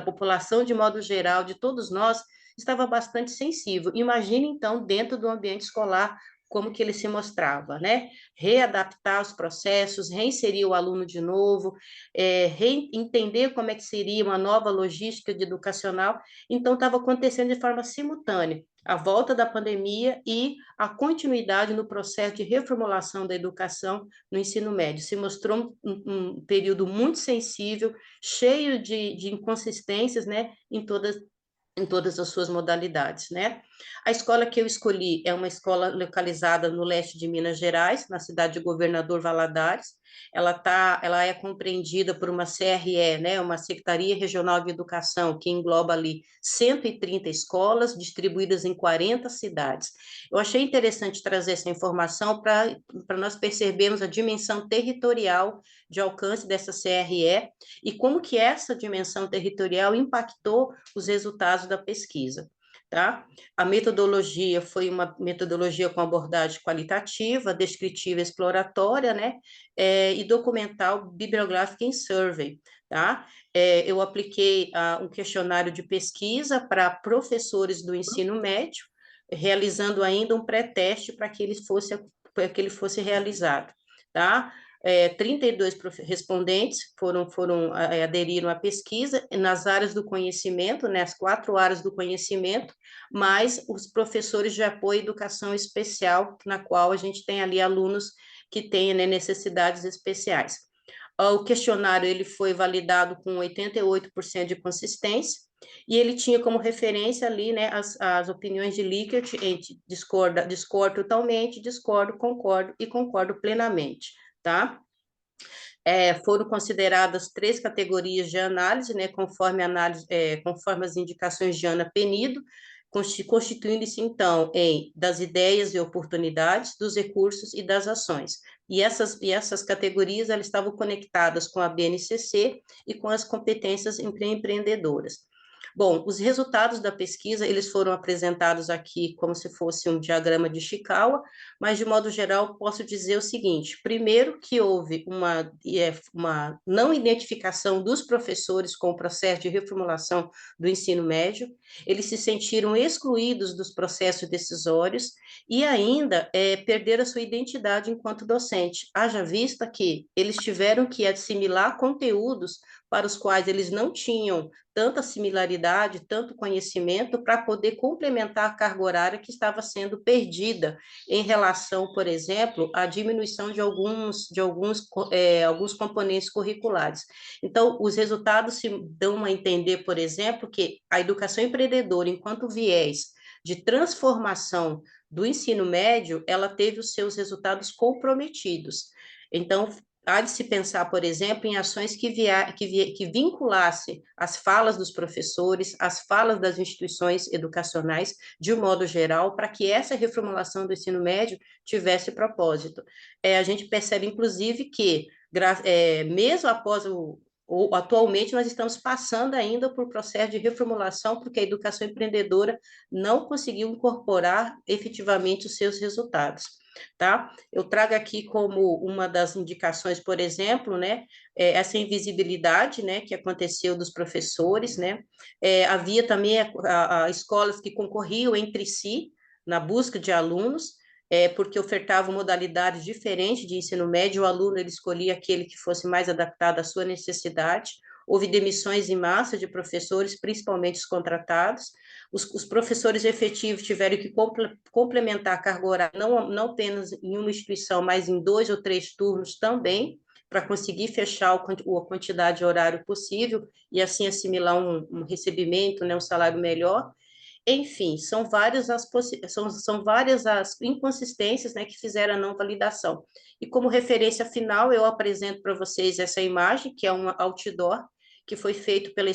população de modo geral, de todos nós, estava bastante sensível. Imagine, então, dentro do ambiente escolar, como que ele se mostrava, né? Readaptar os processos, reinserir o aluno de novo, entender como é que seria uma nova logística educacional. Então, estava acontecendo de forma simultânea a volta da pandemia e a continuidade no processo de reformulação da educação no ensino médio. Se mostrou um período muito sensível, cheio de inconsistências, né, em todas as suas modalidades, né? A escola que eu escolhi é uma escola localizada no leste de Minas Gerais, na cidade de Governador Valadares, ela é compreendida por uma CRE, né, uma Secretaria Regional de Educação, que engloba ali 130 escolas, distribuídas em 40 cidades. Eu achei interessante trazer essa informação para nós percebermos a dimensão territorial de alcance dessa CRE e como que essa dimensão territorial impactou os resultados da pesquisa. Tá? A metodologia foi uma metodologia com abordagem qualitativa, descritiva, exploratória, né? E documental, bibliográfica em survey, tá? Eu apliquei um questionário de pesquisa para professores do ensino médio, realizando ainda um pré-teste para que ele fosse realizado, tá? 32 respondentes aderiram à pesquisa nas áreas do conhecimento, né, as 4 áreas do conhecimento, mais os professores de apoio à educação especial, na qual a gente tem ali alunos que têm, né, necessidades especiais. O questionário ele foi validado com 88% de consistência, e ele tinha como referência ali, né, as opiniões de Likert entre discordo totalmente, discordo, concordo e concordo plenamente, tá? Foram consideradas 3 categorias de análise, né, conforme as indicações de Ana Penido, constituindo-se, então, das ideias e oportunidades, dos recursos e das ações. E essas categorias, elas estavam conectadas com a BNCC e com as competências empreendedoras. Bom, os resultados da pesquisa, eles foram apresentados aqui como se fosse um diagrama de Chikawa, mas, de modo geral, posso dizer o seguinte: primeiro, que houve uma não identificação dos professores com o processo de reformulação do ensino médio, eles se sentiram excluídos dos processos decisórios e ainda perderam a sua identidade enquanto docente, haja vista que eles tiveram que assimilar conteúdos para os quais eles não tinham tanta similaridade, tanto conhecimento, para poder complementar a carga horária que estava sendo perdida em relação, por exemplo, à diminuição de alguns componentes curriculares. Então, os resultados se dão a entender, por exemplo, que a educação empreendedora, enquanto viés de transformação do ensino médio, ela teve os seus resultados comprometidos. Então, há de se pensar, por exemplo, em ações que vinculasse as falas dos professores, as falas das instituições educacionais, de um modo geral, para que essa reformulação do ensino médio tivesse propósito. A gente percebe, inclusive, que, mesmo após atualmente, nós estamos passando ainda por processo de reformulação, porque a educação empreendedora não conseguiu incorporar efetivamente os seus resultados. Tá? Eu trago aqui como uma das indicações, por exemplo, né, essa invisibilidade, né, que aconteceu dos professores, né, havia também escolas que concorriam entre si na busca de alunos, porque ofertavam modalidades diferentes de ensino médio, o aluno ele escolhia aquele que fosse mais adaptado à sua necessidade. Houve demissões em massa de professores, principalmente os contratados. Os professores efetivos tiveram que complementar a carga horária, não apenas em uma instituição, mas em 2 ou 3 turnos também, para conseguir fechar a quantidade de horário possível e assim assimilar um recebimento, né, um salário melhor. Enfim, são várias as inconsistências, né, que fizeram a não validação. E como referência final, eu apresento para vocês essa imagem, que é um outdoor, que foi feito pela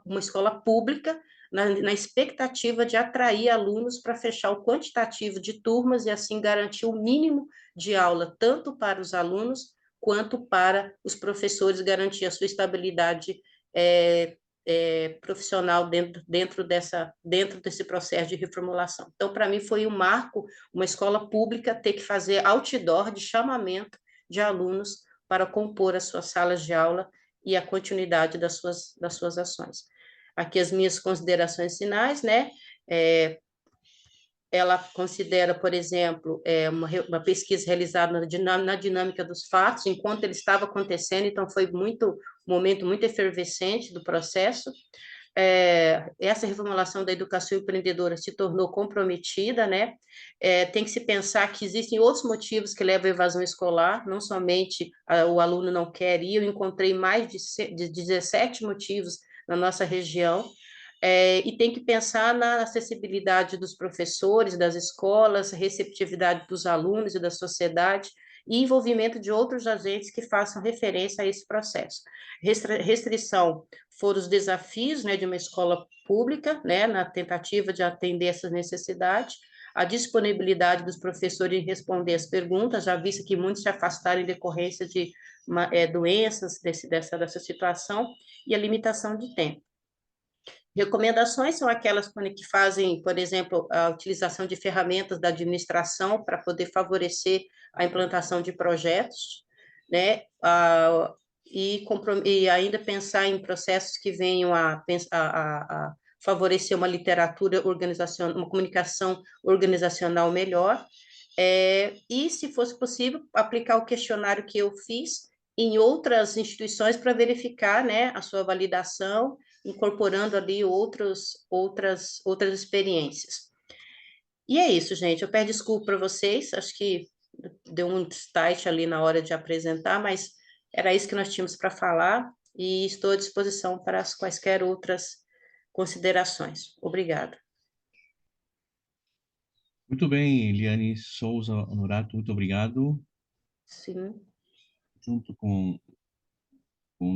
uma escola pública, na expectativa de atrair alunos para fechar o quantitativo de turmas e assim garantir o mínimo de aula, tanto para os alunos quanto para os professores, garantir a sua estabilidade profissional dentro desse processo de reformulação. Então, para mim, foi um marco, uma escola pública ter que fazer outdoor de chamamento de alunos para compor as suas salas de aula e a continuidade das suas ações. Aqui as minhas considerações finais, né? Ela considera, por exemplo, uma pesquisa realizada na dinâmica dos fatos, enquanto ele estava acontecendo, então foi um momento muito efervescente do processo. Essa reformulação da educação empreendedora se tornou comprometida, né? Tem que se pensar que existem outros motivos que levam à evasão escolar, não somente o aluno não quer ir, eu encontrei mais de 17 motivos na nossa região, e tem que pensar na acessibilidade dos professores, das escolas, receptividade dos alunos e da sociedade. e envolvimento de outros agentes que façam referência a esse processo. Restrição foram os desafios, né, de uma escola pública, né, na tentativa de atender essas necessidades, a disponibilidade dos professores em responder as perguntas, já visto que muitos se afastaram em decorrência de doenças dessa situação, e a limitação de tempo. Recomendações são aquelas que fazem, por exemplo, a utilização de ferramentas da administração para poder favorecer a implantação de projetos, né? E ainda pensar em processos que venham a favorecer uma literatura organizacional, uma comunicação organizacional melhor, e, se fosse possível, aplicar o questionário que eu fiz em outras instituições para verificar, né, a sua validação, incorporando ali outras experiências. E é isso, gente. Eu peço desculpa para vocês, acho que deu um start ali na hora de apresentar, mas era isso que nós tínhamos para falar e estou à disposição para as quaisquer outras considerações. Obrigada. Muito bem, Eliane Souza Honorato, muito obrigado. Sim. Junto com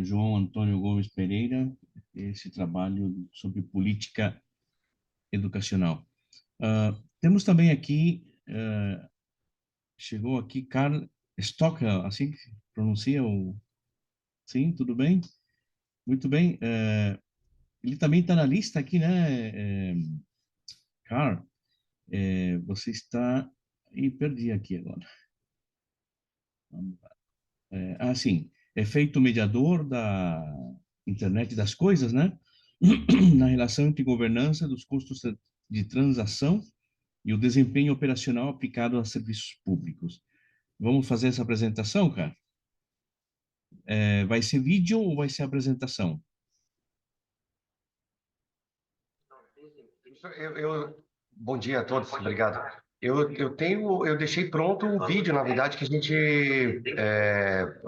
João Antônio Gomes Pereira, esse trabalho sobre política educacional. Temos também aqui, chegou aqui Karl Stockel, assim que se pronuncia o... Sim, tudo bem? Muito bem. Ele também está na lista aqui, né, Karl? Você está... Ih, perdi aqui agora. Sim, efeito mediador da internet das coisas, né? Na relação entre governança dos custos de transação e o desempenho operacional aplicado a serviços públicos. Vamos fazer essa apresentação, cara? Vai ser vídeo ou vai ser apresentação? Bom dia a todos, obrigado. Eu deixei pronto um vídeo, na verdade, que a gente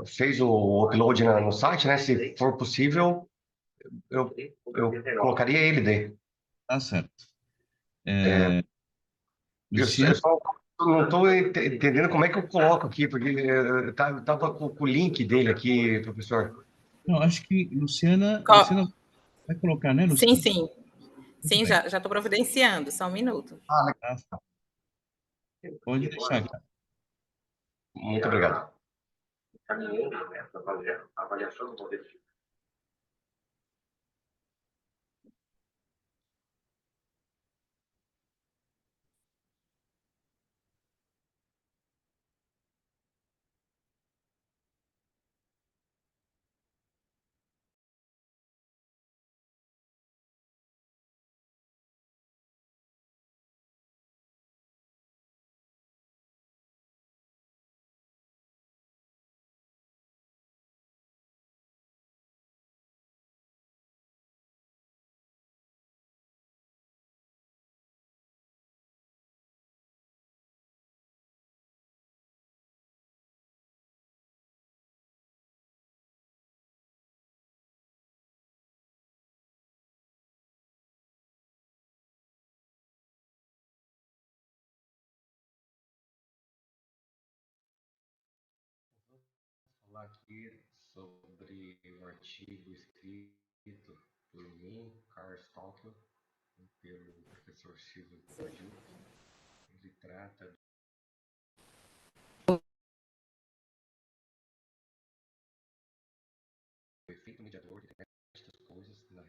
fez o upload no site, né? Se for possível, eu colocaria ele daí. Tá certo. Eu Luciano, só não estou entendendo como é que eu coloco aqui, porque eu estava com o link dele aqui, professor. não, acho que Luciana vai colocar, né, Sim, Luciana? sim. Muito Sim, bem. já estou providenciando, só um minuto. Tá, pode deixar, cara. Muito obrigado. Falar aqui sobre um artigo escrito por mim, Karl Stockel, pelo professor Silvio Padiuk. Ele trata do efeito mediador de estas coisas na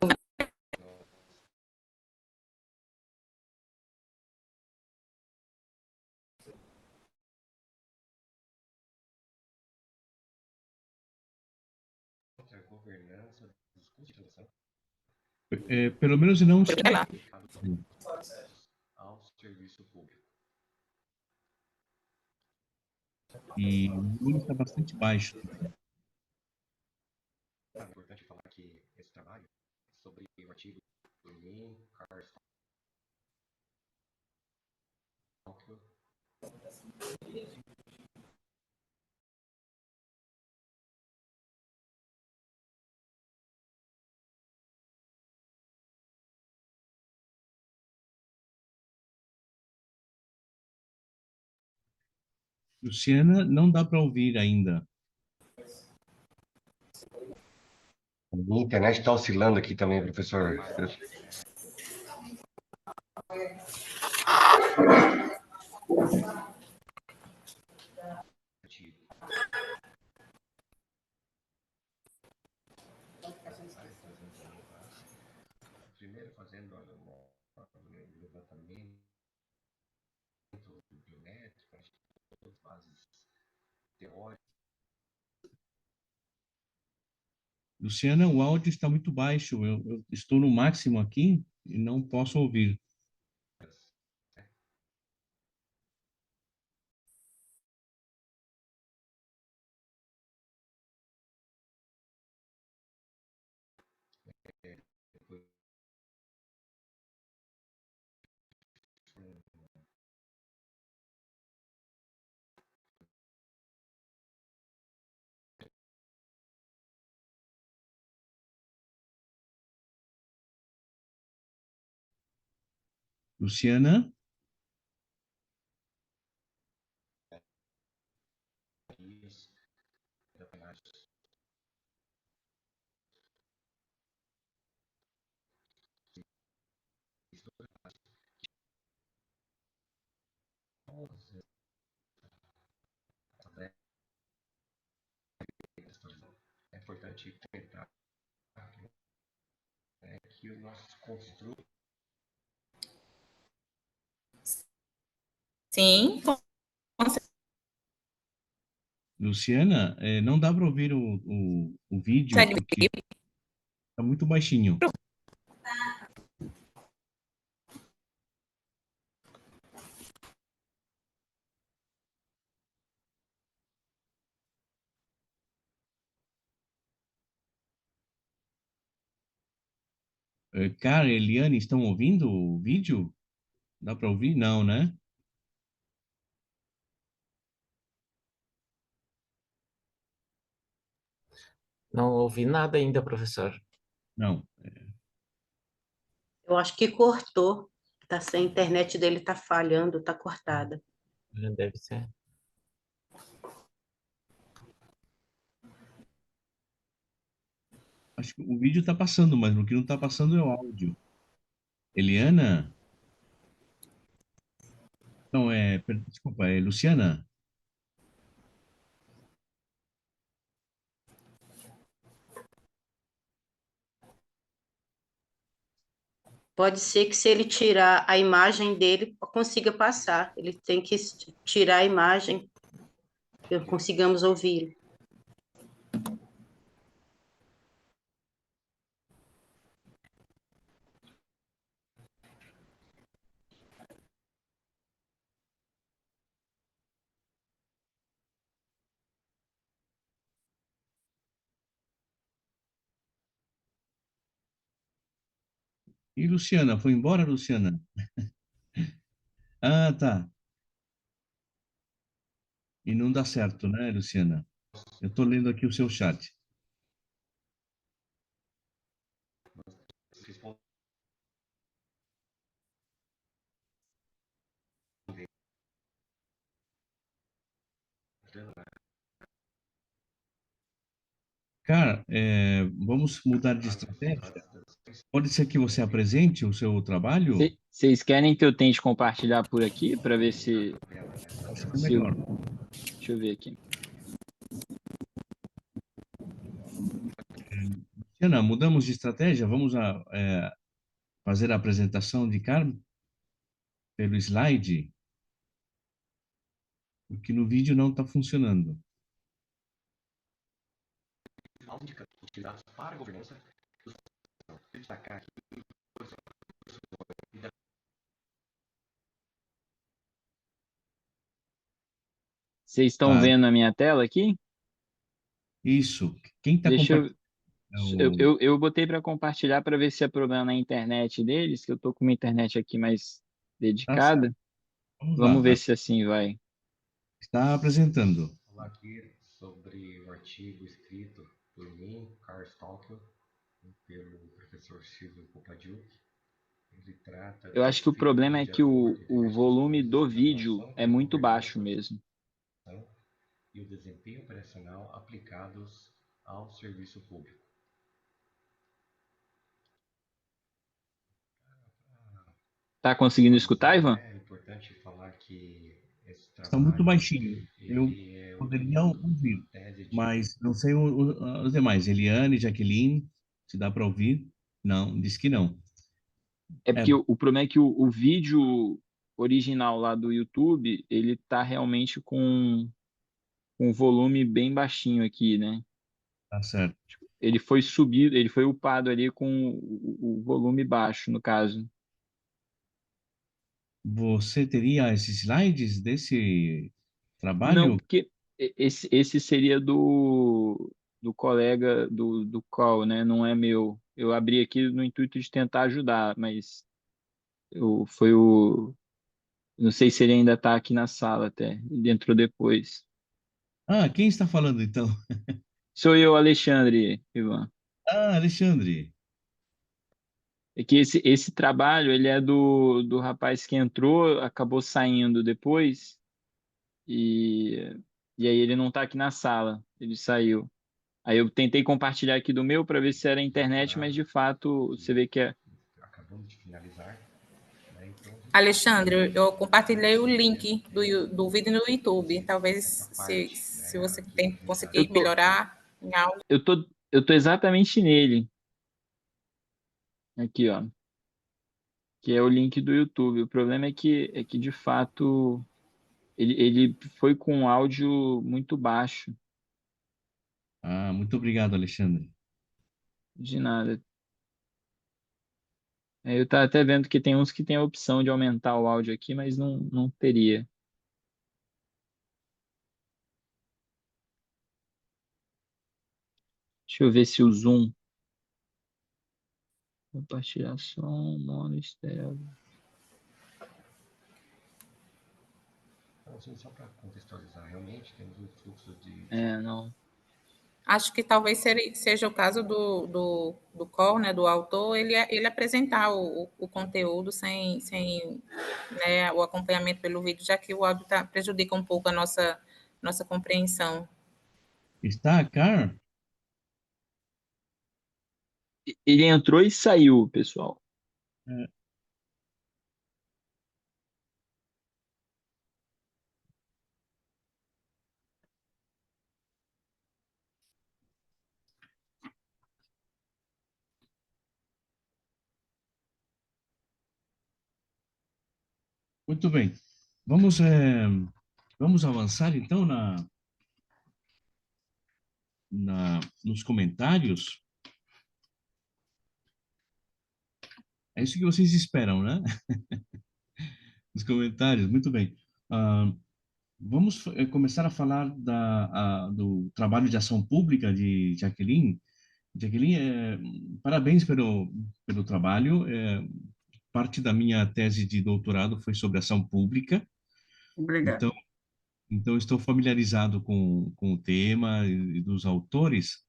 governança dos custos de transação Pelo menos não se Vai lá. ao serviço público. e o volume está bastante baixo. É importante falar que esse trabalho sobre o artigo por mim, Karl Stockel, Luciana, não dá para ouvir ainda. A minha internet está oscilando aqui também, professor. Primeiro fazendo o levantamento biométrico, as bases teóricas. Luciana, o áudio está muito baixo. Eu estou no máximo aqui e não posso ouvir. Luciana? É importante tentar que o nosso construto. Sim, Luciana, não dá para ouvir o vídeo consegue me porque ouvir? está muito baixinho. Cara, Eliane, estão ouvindo o vídeo? Dá para ouvir? Não, né? Não ouvi nada ainda, professor. Não. Eu acho que cortou. Tá sem a internet dele, tá falhando, tá cortada. Deve ser. Acho que o vídeo está passando, mas o que não está passando é o áudio. Eliana? Não, desculpa, é Luciana? Pode ser que se ele tirar a imagem dele, consiga passar. Ele tem que tirar a imagem, que consigamos ouvir. E Luciana? Foi embora, Luciana? Ah, tá. E não dá certo, né, Luciana? Eu estou lendo aqui o seu chat. Cara, vamos mudar de estratégia? Pode ser que você apresente o seu trabalho? Vocês querem que eu tente compartilhar por aqui para ver se, Acho que é se. melhor. Deixa eu ver aqui. Luciana, mudamos de estratégia? Vamos fazer a apresentação de Carmen pelo slide? Porque no vídeo não está funcionando. Utilizados para a governança, destacar aqui. Vocês estão Tá, vendo a minha tela aqui? isso. Quem está Deixa eu. compartilhando? Eu botei para compartilhar para ver se é problema na internet deles, que eu tô com uma internet aqui mais Tá certo. dedicada. Vamos Vamos lá. ver se assim vai. Está apresentando. Falar aqui sobre o artigo escrito por mim, Carl Stalker, pelo professor Silvio Popadiuk. Ele trata Eu do acho que o efeito problema é que mediador de o diversos volume fatores do da vídeo relação é com a muito baixo governança mesmo. e o desempenho operacional aplicados ao serviço público. Tá conseguindo escutar, Ivan? É importante falar que esse Está muito trabalho baixinho. Eu ele é poderia ouvir, uma tese de mas não sei os demais. Eliane, Jaqueline, se dá para ouvir? Não, disse que não. É É, porque o problema é que o vídeo original lá do YouTube, ele tá realmente com um volume bem baixinho aqui, né? tá certo. Ele foi subido, ele foi upado ali com o volume baixo, no caso. Você teria esses slides desse Não, trabalho? porque esse seria do colega do call, né? Não é meu. Eu abri aqui no intuito de tentar ajudar, mas foi o. Não sei se ele ainda está aqui na sala até. Ele entrou depois. Ah, quem está falando então? Sou eu, Alexandre, Ivan. Ah, Alexandre. É que esse trabalho, ele é do rapaz que entrou, acabou saindo depois, e, e aí ele não está aqui na sala, ele saiu. Aí eu tentei compartilhar aqui do meu para ver se era internet, mas doutorado de fato que você vê que é. acabamos de finalizar, né? Então a gente Alexandre, eu compartilhei o conhecimento link do vídeo no YouTube. Talvez essa se, parte, se né, você aqui tem, Eu conseguir apresentado. tô, melhorar em algo. eu tô exatamente nele, aqui, ó, que é o link do YouTube. O problema é que de fato ele foi com um áudio muito baixo, Ah, muito obrigado, Alexandre. de nada. Eu tava até vendo que tem uns que tem a opção de aumentar o áudio aqui, mas não teria. Deixa eu ver se o Zoom. Compartilhar som, mono, estéreo. Então, assim, só para contextualizar, realmente temos um fluxo de Não. Acho que talvez seja o caso do call, né, do autor, ele apresentar o conteúdo sem né, o acompanhamento pelo vídeo, já que o áudio prejudica um pouco a nossa compreensão. Está, Car? Ele entrou e saiu, pessoal. É, muito bem. Vamos, vamos avançar então nos comentários. É isso que vocês esperam, né? Nos comentários, muito bem. Ah, vamos começar a falar do trabalho de ação pública de Jaqueline. Jaqueline, parabéns pelo trabalho. Parte da minha tese de doutorado foi sobre ação pública, Obrigada. então, então estou familiarizado com o tema e dos autores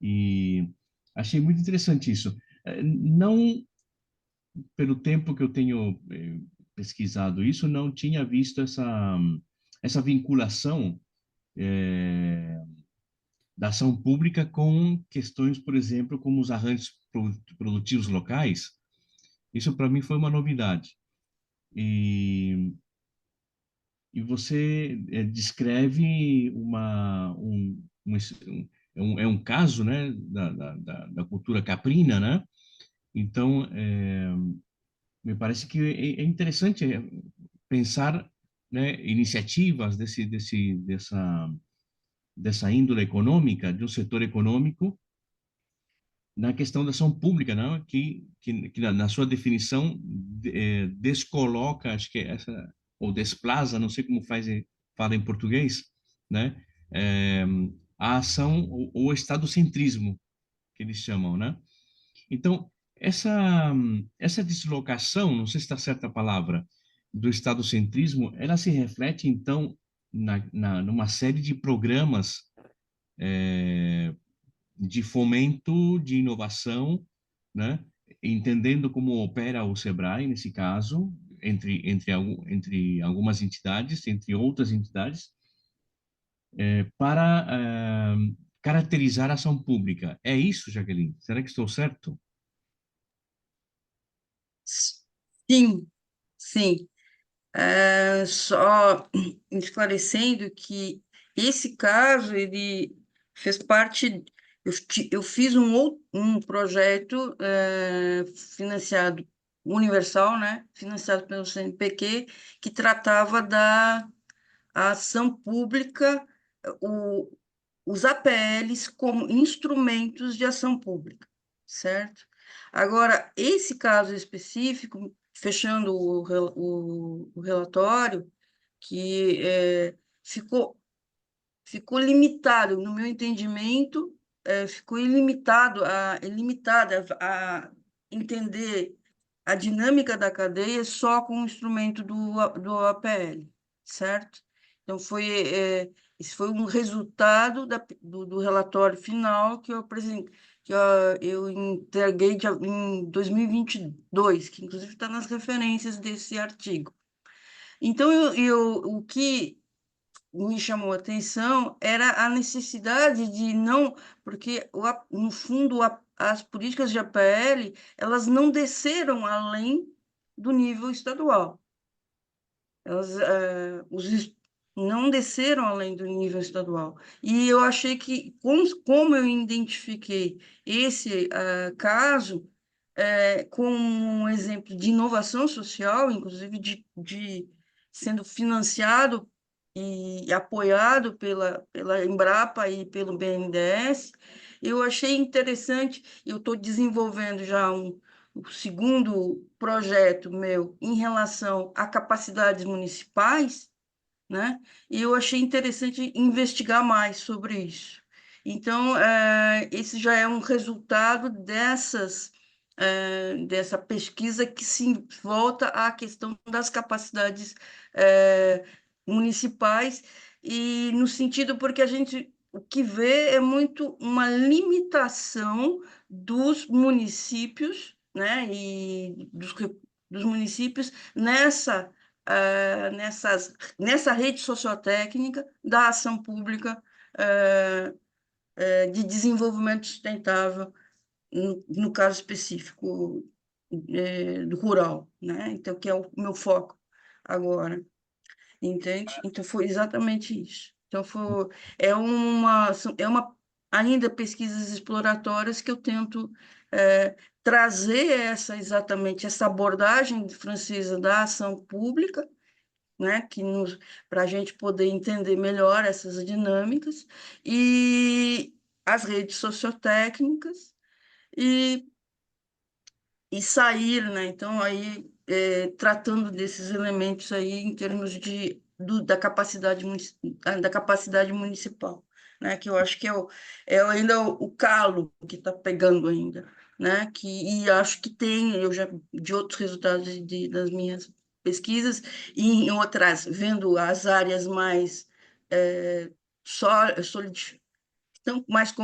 e achei muito interessante isso. Não pelo tempo que eu tenho pesquisado isso, não tinha visto essa vinculação da ação pública com questões, por exemplo, como os arranjos produtivos locais. Isso para mim foi uma novidade. E, e você descreve é um caso, né, da cultura caprina, né? Então, me parece que é interessante pensar, né, iniciativas dessa índole econômica, de um setor econômico, na questão da ação pública, não? Que na sua definição descoloca, acho que é essa, ou desplaza, não sei como fala em português, né? É, a ação, ou estadocentrismo, que eles chamam, né? Então, essa deslocação, não sei se está certa a palavra, do estadocentrismo, ela se reflete, então, numa série de programas de fomento de inovação, né? Entendendo como opera o Sebrae, nesse caso, entre algumas entidades, entre outras entidades, para caracterizar a ação pública. É isso, Jaqueline? Será que estou certo? Sim, sim. Só esclarecendo que esse caso, ele fez parte, eu fiz um projeto financiado, universal, né, financiado pelo CNPq, que tratava da ação pública, o, os APLs como instrumentos de ação pública, certo? Agora, esse caso específico, fechando o relatório, que ficou limitado, no meu entendimento, ficou limitada a entender a dinâmica da cadeia só com o instrumento do APL, certo? Então, esse foi um resultado do relatório final que eu apresentei, que eu entreguei em 2022, que inclusive está nas referências desse artigo. Então, o que me chamou a atenção era a necessidade de não, porque no fundo as políticas de APL elas não desceram além do nível estadual. Elas não desceram além do nível estadual. E eu achei que, como eu identifiquei esse caso como um exemplo de inovação social, inclusive de sendo financiado e apoiado pela Embrapa e pelo BNDES, eu achei interessante, eu estou desenvolvendo já o segundo projeto meu em relação a capacidades municipais, né? E eu achei interessante investigar mais sobre isso. Então, esse já é um resultado dessa pesquisa que se volta à questão das capacidades municipais, e no sentido porque a gente o que vê é muito uma limitação dos municípios, né, e dos municípios nessa rede sociotécnica da ação pública de desenvolvimento sustentável, no caso específico do rural, né? Então, que é o meu foco agora, entende? Então, foi exatamente isso. Então, ainda pesquisas exploratórias que eu tento trazer exatamente essa abordagem francesa da ação pública, né, para a gente poder entender melhor essas dinâmicas, e as redes sociotécnicas, e, e sair, né? Então, aí, tratando desses elementos aí em termos da capacidade municipal, né? Que eu acho que é ainda o calo que está pegando ainda, né? E acho que eu já, de outros resultados das minhas pesquisas, e em outras, vendo as áreas mais estão mais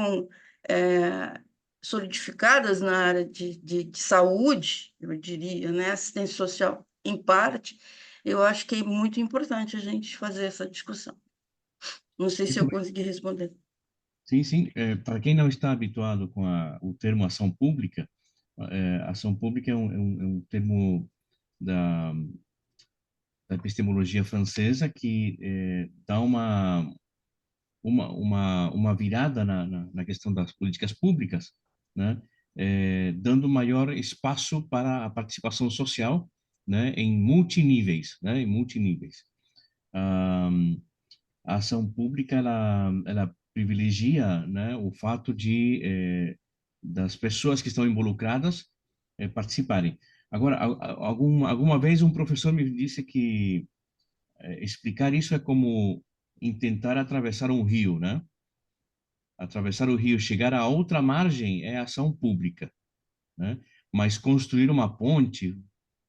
solidificadas na área de saúde, eu diria, né? Assistência social, em parte, eu acho que é muito importante a gente fazer essa discussão. Não sei se Muito eu bem. consegui responder. Sim, sim. Para quem não está habituado com o termo ação pública, ação pública é um termo da, da epistemologia francesa que dá uma virada na questão das políticas públicas, né? Dando maior espaço para a participação social, né? Em multiníveis, né? Em multiníveis. Ah, a ação pública ela privilegia, né? O fato das pessoas que estão involucradas participarem. Agora, alguma vez um professor me disse que explicar isso é como intentar atravessar um rio, né? Atravessar o rio, chegar a outra margem é ação pública, né? Mas construir uma ponte,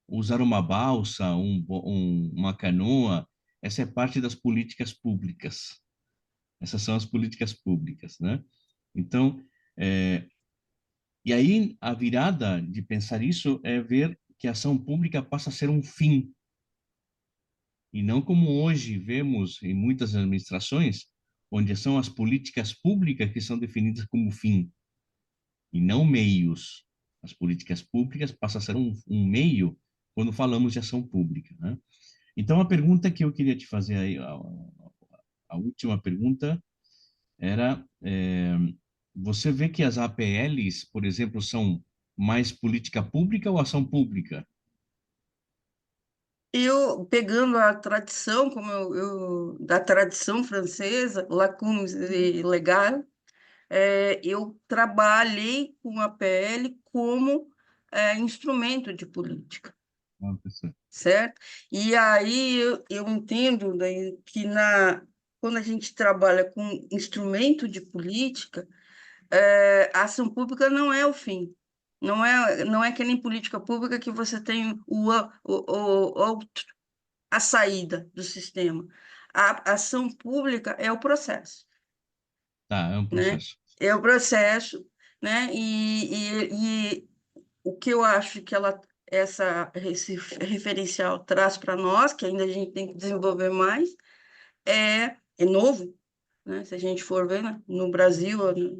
usar uma balsa, uma canoa, essa é parte das políticas públicas. Essas são as políticas públicas, né? Então, e aí a virada de pensar isso é ver que a ação pública passa a ser um fim, e não como hoje vemos em muitas administrações, onde são as políticas públicas que são definidas como fim, e não meios. As políticas públicas passam a ser um meio quando falamos de ação pública, né? Então, a pergunta que eu queria te fazer aí, a última pergunta era, você vê que as APLs, por exemplo, são mais política pública ou ação pública? Eu, pegando a tradição, como da tradição francesa, lacune legal, eu trabalhei com a PL como instrumento de política, Ah, professor. certo? E aí eu entendo daí que quando a gente trabalha com instrumento de política, a ação pública não é o fim. Não é que nem política pública que você tem a saída do sistema. A ação pública é o processo, Tá, é um né? processo. É o processo, né? E o que eu acho que esse referencial traz para nós, que ainda a gente tem que desenvolver mais, é novo, né? Se a gente for ver, né? No Brasil,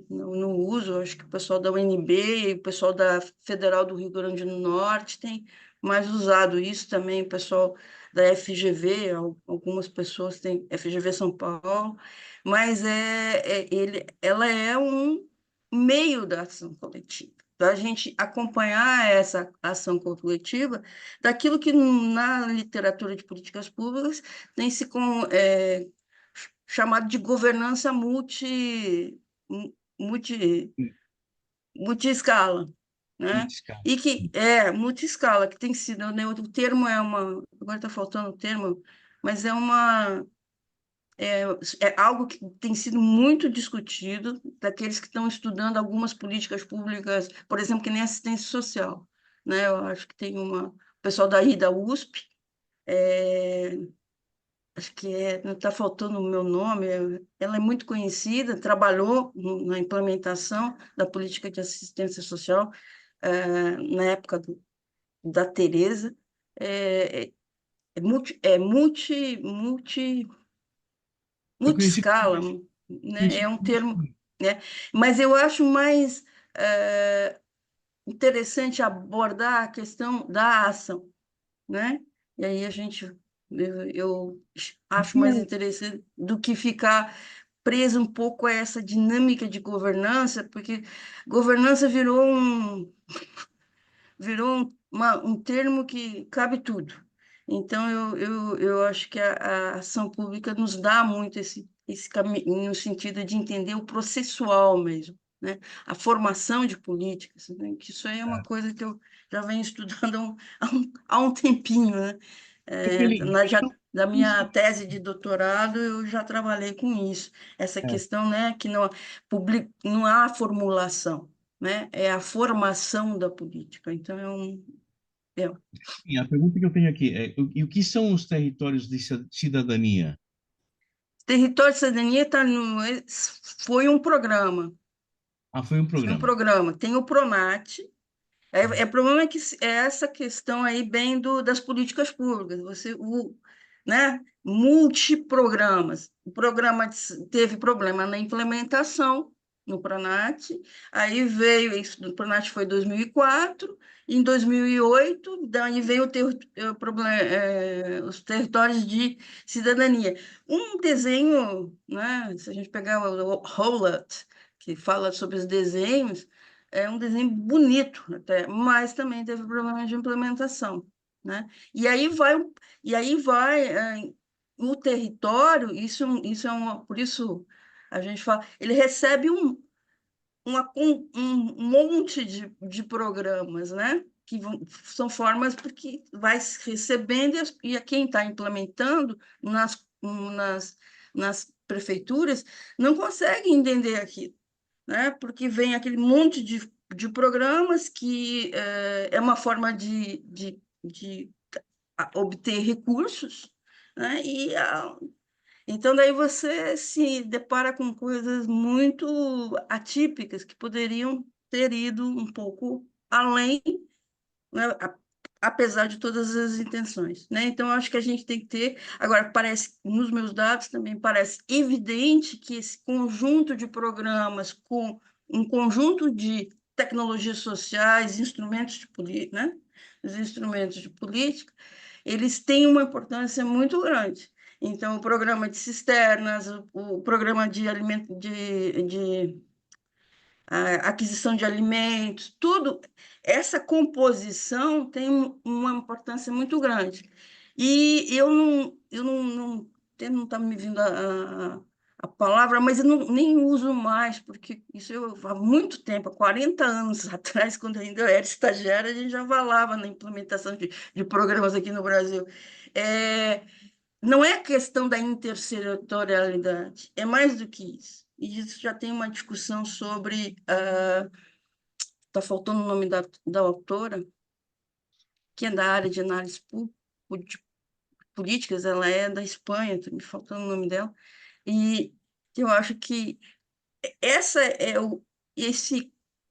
no uso, acho que o pessoal da UNB e o pessoal da Federal do Rio Grande do Norte tem mais usado isso também, o pessoal da FGV, algumas pessoas têm FGV São Paulo, mas ela é um meio da ação coletiva, da gente acompanhar essa ação coletiva daquilo que na literatura de políticas públicas tem se chamado de governança multi, multi-escala, né? Multiscala. E que é multi-escala, que tem sido, né? O termo agora está faltando o termo, mas é algo que tem sido muito discutido daqueles que estão estudando algumas políticas públicas, por exemplo, que nem assistência social, né? Eu acho que tem o pessoal daí da USP, acho que não está faltando o meu nome, ela é muito conhecida, trabalhou na implementação da política de assistência social na época da Tereza. É, Eu conheci, multiscala, né? conheci É um termo, né? Mas eu acho mais interessante abordar a questão da ação, né? E aí eu acho mais interessante do que ficar preso um pouco a essa dinâmica de governança, porque governança virou um termo que cabe tudo. Então, eu acho que a ação pública nos dá muito esse caminho, no sentido de entender o processual mesmo, né? A formação de políticas, né? Que isso aí é uma coisa que eu já venho estudando há um tempinho, né? Da minha tese de doutorado, eu já trabalhei com isso, essa questão, né, que não há formulação, né? É a formação da política. Então, é, E a pergunta que eu tenho aqui é, e o que são os territórios de cidadania? Território de Cidadania foi um programa. Ah, foi um Foi um programa. programa. Tem o PRONAT. O problema é que é essa questão aí bem das políticas públicas. Né? Multiprogramas. O programa teve problema na implementação no PRONAT, aí veio isso, o PRONAT foi em 2004, em 2008, daí veio os territórios de cidadania. Um desenho, né, se a gente pegar o Howlett, que fala sobre os desenhos, é um desenho bonito até, mas também teve problemas de implementação, né? E aí vai o território, por isso a gente fala, ele recebe um monte de programas, né? Que são formas porque vai recebendo e quem está implementando nas prefeituras não consegue entender aquilo, né? Porque vem aquele monte de programas que é uma forma de obter recursos, né? Então, daí você se depara com coisas muito atípicas que poderiam ter ido um pouco além, né? apesar de todas as intenções, né? Então, eu acho que a gente tem que ter... Agora, parece, nos meus dados também parece evidente que esse conjunto de programas com um conjunto de tecnologias sociais, instrumentos de política, né? Os instrumentos de política, eles têm uma importância muito grande. Então, o programa de cisternas, o programa de alimento, de a aquisição de alimentos, tudo, essa composição tem uma importância muito grande. E não está me vindo a palavra, mas eu não, nem uso mais, porque isso eu, há muito tempo, há 40 anos atrás, quando ainda eu era estagiária, a gente já falava na implementação de programas aqui no Brasil. Não é questão da intersetorialidade, é mais do que isso. E isso já tem uma discussão sobre... Está faltando o nome da autora, que é da área de análise de políticas, ela é da Espanha, está me faltando o nome dela, e eu acho que essa é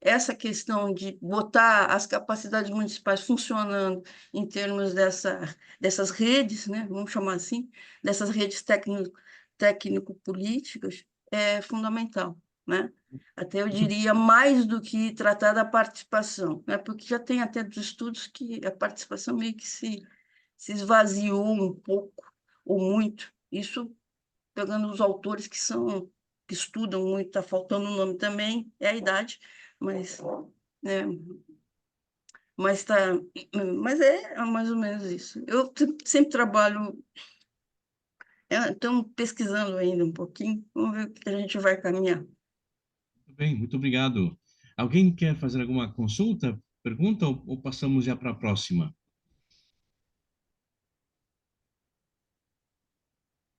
essa questão de botar as capacidades municipais funcionando em termos dessas redes, né, vamos chamar assim, dessas redes técnico-políticas, é fundamental, né? Até eu diria mais do que tratar da participação, né? Porque já tem até dos estudos que a participação meio que se esvaziou um pouco ou muito. Isso pegando os autores que estudam muito, está faltando o nome também, é a idade, mas, né, mas é mais ou menos isso. Eu sempre trabalho, estamos pesquisando ainda um pouquinho, vamos ver o que a gente vai caminhar. Muito bem, muito obrigado. Alguém quer fazer alguma consulta, pergunta, ou passamos já para a próxima?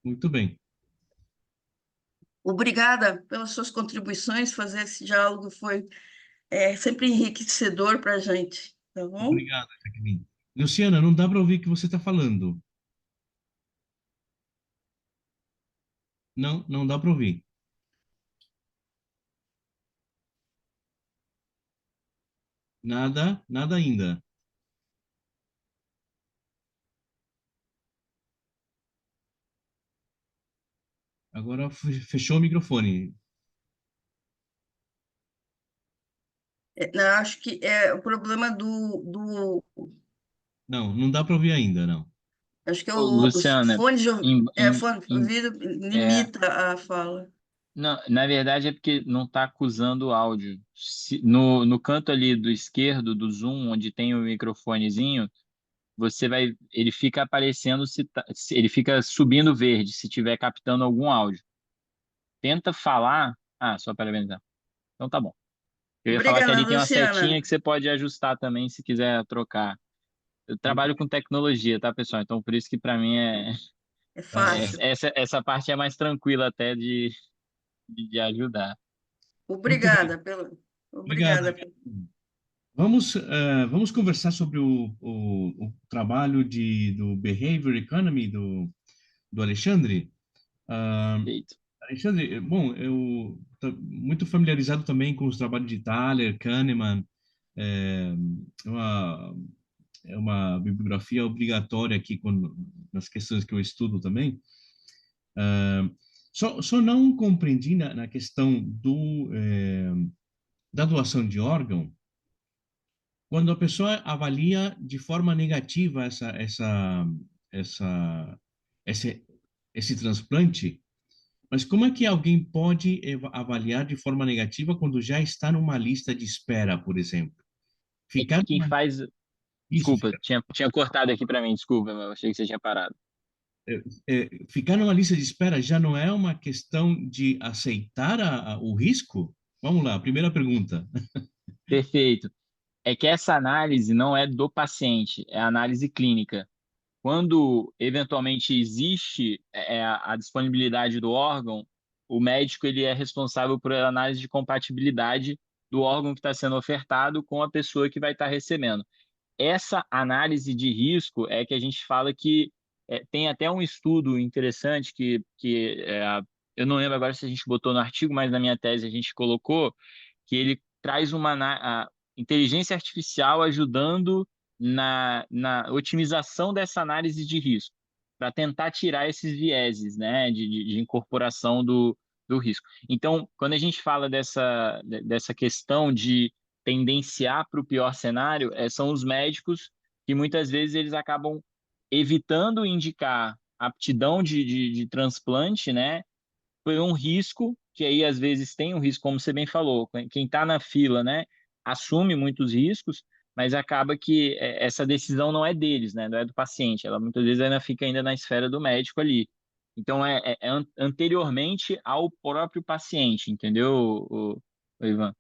Muito bem. Obrigada pelas suas contribuições, fazer esse diálogo foi sempre enriquecedor para a gente, tá bom? Obrigado, Jaqueline. Luciana, não dá para ouvir o que você está falando. Não, não dá para ouvir. Nada, nada ainda. Agora fechou o microfone. Acho que é o problema Não, não dá para ouvir ainda, não. acho que é Ô, os Luciana, fones de em, em, fone de em- ouvido é, limita a fala. não, na verdade é porque não está acusando o áudio. No canto ali do esquerdo do Zoom, onde tem o microfonezinho, ele fica aparecendo ele fica subindo verde se estiver captando algum áudio. Tenta falar. Ah, só parabenizar. Então tá bom. Eu ia falar que Obrigada, ali tem uma Luciana. setinha que você pode ajustar também se quiser trocar. Eu trabalho com tecnologia, tá, pessoal? Então por isso que para mim É Tá certo. fácil. essa parte é mais tranquila até de ajudar. Muito bem. Obrigada pelo. Obrigado. Obrigada. Vamos conversar sobre o trabalho do Behavior Economy do Alexandre. Ah, Feito. Alexandre, bom, eu estou muito familiarizado também com os trabalhos de Thaler, Kahneman, é, é uma, é uma bibliografia obrigatória aqui nas questões que eu estudo também. Só não compreendi na questão da doação de órgão, quando a pessoa avalia de forma negativa essa, esse, esse transplante, mas como é que alguém pode avaliar de forma negativa quando já está numa lista de espera, por exemplo? É que Ficar quem faz. isso, Desculpa, tinha cortado aqui para mim, desculpa, mas eu achei que você tinha parado. ficar numa lista de espera já não é uma questão de aceitar o risco? Vamos lá, primeira pergunta. Perfeito. É que essa análise não é do paciente, é análise clínica. Quando eventualmente existe a disponibilidade do órgão, o médico ele é responsável por análise de compatibilidade do órgão que está sendo ofertado com a pessoa que vai estar recebendo. Essa análise de risco é que a gente fala que tem até um estudo interessante que eu não lembro agora se a gente botou no artigo, mas na minha tese a gente colocou que ele traz a inteligência artificial ajudando na otimização dessa análise de risco, para tentar tirar esses vieses, né, de incorporação do risco. Então, quando a gente fala dessa questão de tendenciar para o pior cenário, são os médicos que muitas vezes eles acabam evitando indicar aptidão de transplante, né, por um risco, que aí às vezes tem um risco, como você bem falou, quem está na fila, né, assume muitos riscos, mas acaba que essa decisão não é deles, né, não é do paciente, ela muitas vezes ainda fica ainda na esfera do médico ali. Então, anteriormente ao próprio paciente, entendeu, o Ivan?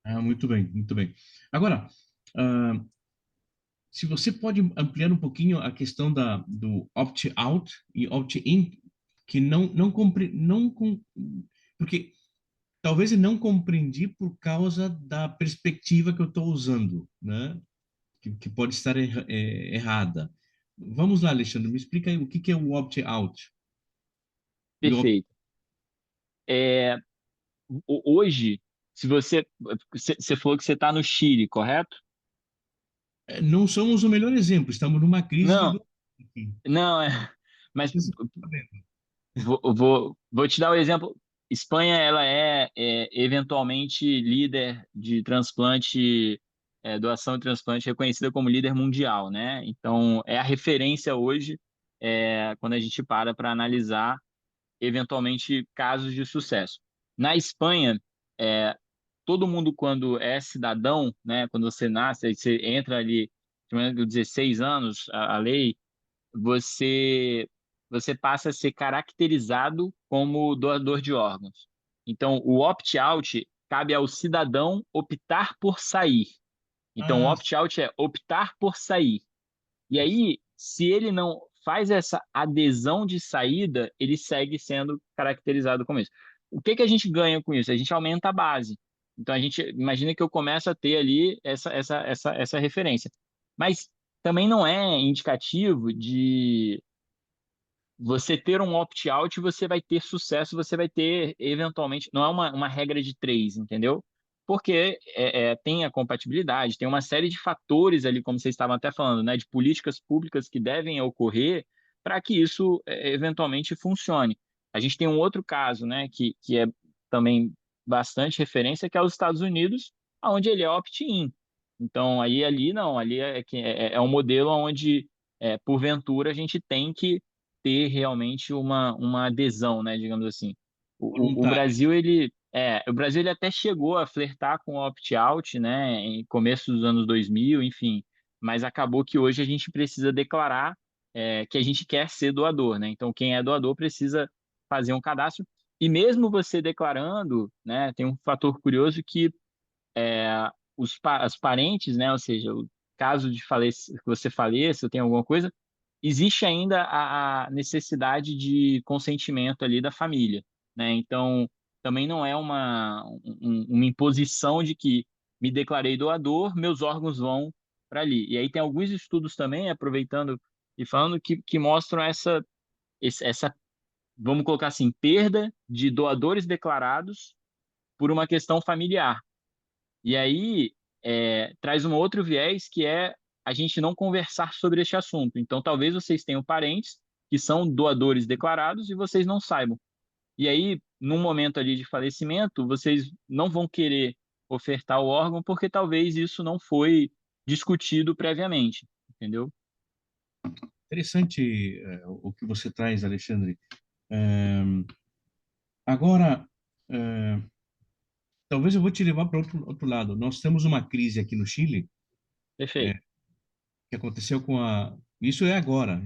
Ah, muito bem, muito bem. Agora, ah, se você pode ampliar um pouquinho a questão do opt-out e opt-in, que porque talvez eu não compreendi por causa da perspectiva que eu estou usando, né? Que pode estar errada. Vamos lá, Alexandre, me explica aí o que é o opt-out. E Perfeito. Hoje, se você falou que você está no Chile, correto? não somos o melhor exemplo, estamos numa crise de Não, doença aqui. não, mas Você está sabendo. vou te dar o exemplo. Espanha, ela eventualmente líder de transplante, doação de transplante reconhecida como líder mundial, né? Então, é a referência hoje, quando a gente para analisar eventualmente casos de sucesso. Na Espanha, é, todo mundo quando é cidadão, né? Quando você nasce, aí você entra ali, com 16 anos, a lei você você passa a ser caracterizado como doador de órgãos. Então, o opt-out cabe ao cidadão optar por sair. Então, o Ah, opt-out é optar por sair. E aí, se ele não faz essa adesão de saída, ele segue sendo caracterizado como isso. O que que a gente ganha com isso? A gente aumenta a base. Então, a gente imagina que eu começo a ter ali essa referência. Mas também não é indicativo de você ter um opt-out, você vai ter sucesso, você vai ter, eventualmente, não é uma regra de três, entendeu? Porque tem a compatibilidade, tem uma série de fatores ali, como vocês estavam até falando, né, de políticas públicas que devem ocorrer para que isso eventualmente funcione. A gente tem um outro caso, né, que é também bastante referência, que é os Estados Unidos, onde ele é opt-in. Então, aí ali não, ali é um modelo onde, porventura, a gente tem que ter realmente uma adesão, né, digamos assim. O voluntário. Brasil, ele até chegou a flertar com o opt-out, né, em começo dos anos 2000, enfim, mas acabou que hoje a gente precisa declarar que a gente quer ser doador, né? Então, quem é doador precisa fazer um cadastro. E mesmo você declarando, né, tem um fator curioso que os parentes, né, ou seja, o caso de que você faleça, ou tem alguma coisa, existe ainda a necessidade de consentimento ali da família, né? Então, também não é uma imposição de que me declarei doador, meus órgãos vão para ali. E aí tem alguns estudos também, aproveitando e falando, que mostram essa, vamos colocar assim, perda de doadores declarados por uma questão familiar. E aí traz um outro viés que é a gente não conversar sobre este assunto. Então, talvez vocês tenham parentes que são doadores declarados e vocês não saibam. E aí, num momento ali de falecimento, vocês não vão querer ofertar o órgão porque talvez isso não foi discutido previamente, entendeu? Interessante o que você traz, Alexandre. Eh, agora, eh, talvez eu vou te levar para outro lado. Nós temos uma crise aqui no Chile, Perfeito. que aconteceu com a... Isso é agora,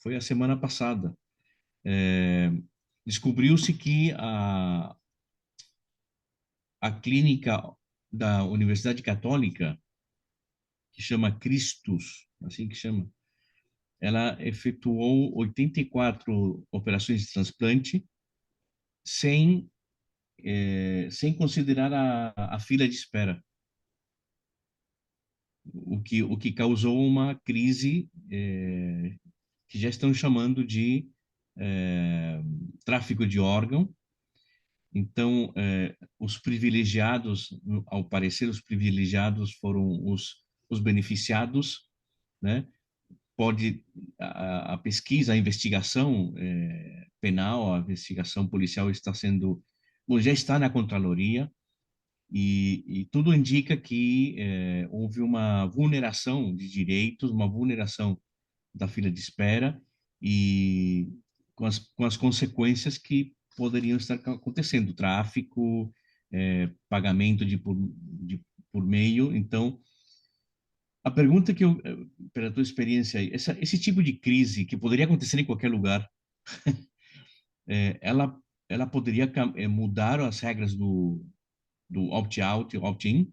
foi a semana passada. Descobriu-se que a clínica da Universidade Católica, que chama Cristos, assim que chama, ela efetuou 84 operações de transplante sem, sem considerar a fila de espera, o que causou uma crise que já estão chamando de tráfico de órgão. Então, os privilegiados, ao parecer, os privilegiados foram os beneficiados né? Pode a pesquisa, a investigação penal, a investigação policial está sendo, bom, já está na Contraloria e tudo indica que houve uma vulneração de direitos, uma vulneração da fila de espera e com as consequências que poderiam estar acontecendo, tráfico, pagamento por meio. Então, a pergunta que eu, pela tua experiência aí, esse tipo de crise que poderia acontecer em qualquer lugar, ela poderia mudar as regras do opt-out e opt-in?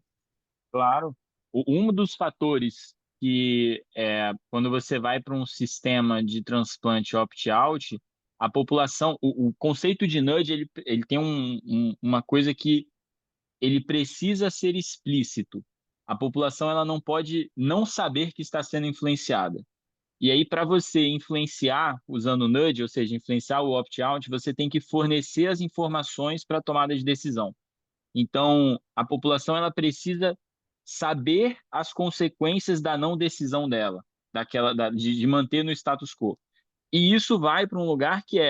Claro. Um dos fatores que, quando você vai para um sistema de transplante opt-out, a população, o conceito de nudge, ele tem uma coisa que ele precisa ser explícito. A população ela não pode não saber que está sendo influenciada. E aí, para você influenciar usando o nudge, ou seja, influenciar o opt-out, você tem que fornecer as informações para a tomada de decisão. Então, a população ela precisa saber as consequências da não decisão dela, de manter no status quo. E isso vai para um lugar que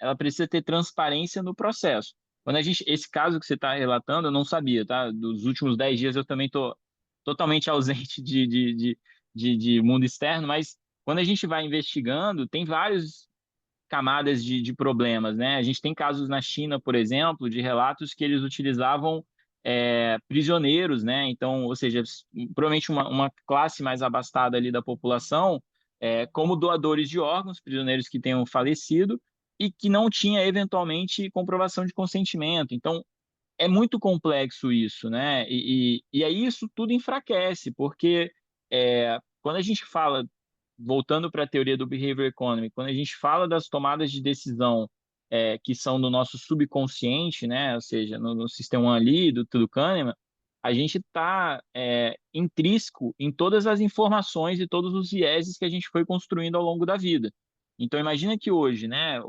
ela precisa ter transparência no processo. Quando esse caso que você está relatando, eu não sabia, tá? Dos últimos 10 dias eu também estou totalmente ausente de mundo externo, mas quando a gente vai investigando, tem várias camadas de problemas, né? A gente tem casos na China, por exemplo, de relatos que eles utilizavam prisioneiros, né? Então, ou seja, provavelmente uma classe mais abastada ali da população, como doadores de órgãos, prisioneiros que tenham falecido e que não tinha eventualmente comprovação de consentimento. Então, é muito complexo isso, né? E aí isso tudo enfraquece, porque quando a gente fala, voltando para a teoria do behavior economy, quando a gente fala das tomadas de decisão que são do nosso subconsciente, né? Ou seja, no sistema 1 ali, do Kahneman, a gente está intrínseco em todas as informações e todos os vieses que a gente foi construindo ao longo da vida. Então, imagina que hoje, né,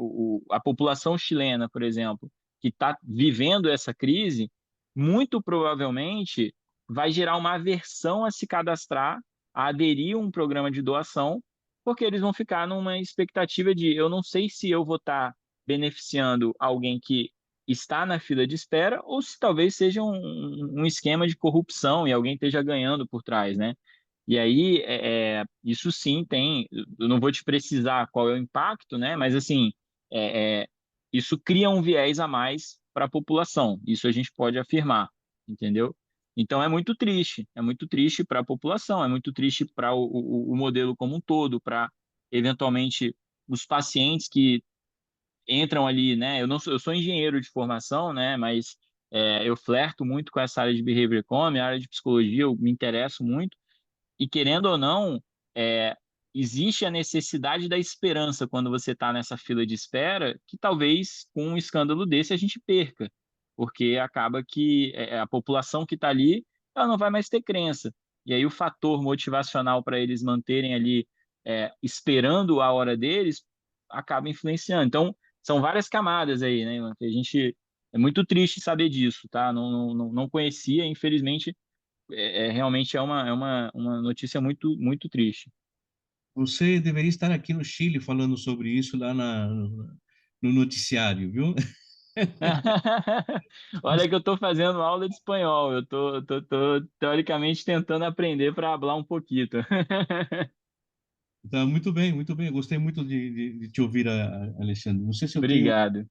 a população chilena, por exemplo, que está vivendo essa crise, muito provavelmente vai gerar uma aversão a se cadastrar, a aderir a um programa de doação, porque eles vão ficar numa expectativa de eu não sei se eu vou estar beneficiando alguém que está na fila de espera ou se talvez seja um esquema de corrupção e alguém esteja ganhando por trás, né? E aí, isso sim tem, eu não vou te precisar qual é o impacto, né? Mas assim, é, é, isso cria um viés a mais para a população, isso a gente pode afirmar, entendeu? Então é muito triste para a população, é muito triste para o modelo como um todo, para eventualmente os pacientes que entram ali, né? Eu sou engenheiro de formação, né? Mas eu flerto muito com essa área de behavior economy, a área de psicologia, eu me interesso muito. E querendo ou não, existe a necessidade da esperança quando você está nessa fila de espera, que talvez com um escândalo desse a gente perca, porque acaba que a população que está ali, ela não vai mais ter crença. E aí o fator motivacional para eles manterem ali esperando a hora deles acaba influenciando. Então, são várias camadas aí, né, Ivan, que a gente é muito triste saber disso, tá? Não conhecia, infelizmente realmente uma notícia muito, muito triste. Você deveria estar aqui no Chile falando sobre isso lá no noticiário, viu? Olha que eu estou fazendo aula de espanhol, eu tô teoricamente tentando aprender para falar um pouquinho. Tá, muito bem, muito bem. Eu gostei muito de te ouvir, Alexandre. Não sei se eu tenho, Obrigado.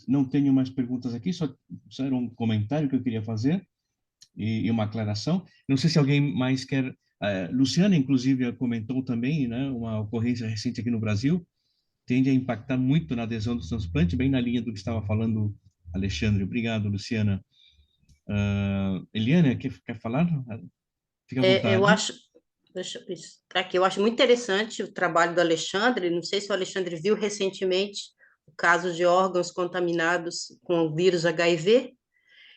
não tenho mais perguntas aqui, só era um comentário que eu queria fazer e uma aclaração. Não sei se alguém mais quer. Luciana, inclusive, comentou também, né, uma ocorrência recente aqui no Brasil, tende a impactar muito na adesão do transplante, bem na linha do que estava falando Alexandre. Obrigado, Luciana. Eliana, quer falar? Fica à Eu vontade. acho, deixa eu estar aqui, eu acho muito interessante o trabalho do Alexandre, não sei se o Alexandre viu recentemente o caso de órgãos contaminados com o vírus HIV.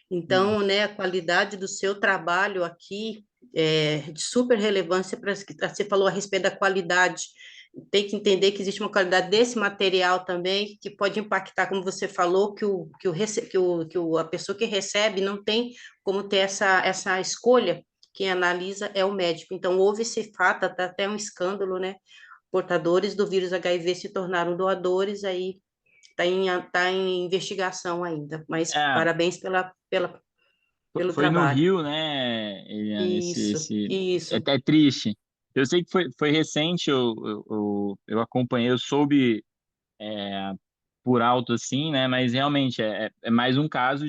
Então, né, a qualidade do seu trabalho aqui é de super relevância para você falou a respeito da qualidade. Tem que entender que existe uma qualidade desse material também que pode impactar, como você falou, a pessoa que recebe não tem como ter essa escolha quem analisa é o médico. Então, houve esse fato, até um escândalo, né? Portadores do vírus HIV se tornaram doadores, aí tá em investigação ainda, mas É, parabéns pelo foi no trabalho. Rio, né, Eliana, Isso. é triste. Eu sei que foi recente, eu acompanhei, eu soube por alto assim, né, mas realmente é mais um caso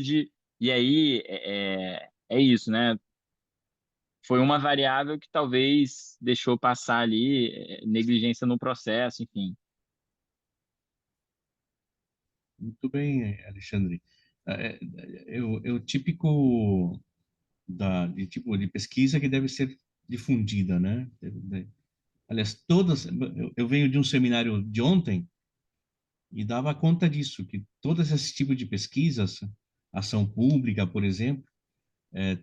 e aí é isso, né, foi uma variável que talvez deixou passar ali, negligência no processo, enfim. Muito bem, Alexandre. É o típico de pesquisa que deve ser difundida, né? Aliás, eu venho de um seminário de ontem e dava conta disso, que todos esses tipos de pesquisas, ação pública, por exemplo,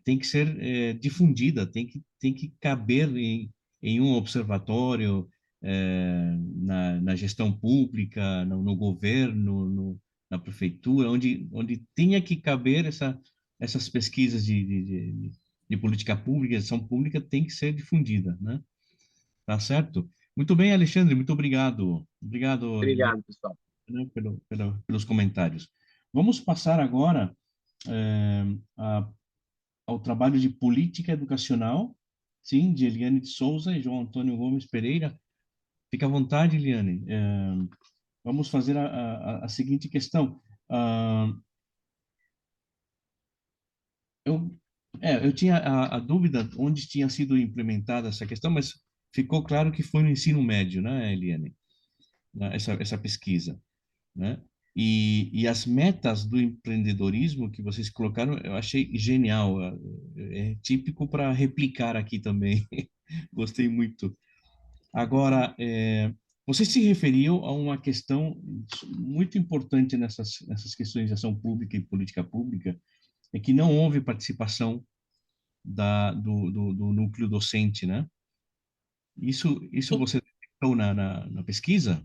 tem que ser difundida, tem que caber em um observatório, na gestão pública, no governo, na prefeitura, onde tenha que caber essas pesquisas de política pública, ação pública, tem que ser difundida, né? Tá certo? Muito bem, Alexandre, muito obrigado. Obrigado, Lilian, Obrigado, pessoal. né, pelos comentários. Vamos passar agora eh, a ao trabalho de política educacional, sim, de Eliane de Souza e João Antônio Gomes Pereira. Fica à vontade, Eliane. Vamos fazer a seguinte questão. Ah, eu, eu tinha a dúvida onde tinha sido implementada essa questão, mas ficou claro que foi no ensino médio, né, Eliane? Essa pesquisa, né? E as metas do empreendedorismo que vocês colocaram, eu achei genial. É típico para replicar aqui também. Gostei muito. Agora, você se referiu a uma questão muito importante nessas questões de ação pública e política pública, é que não houve participação do núcleo docente, né? Isso você detectou na pesquisa?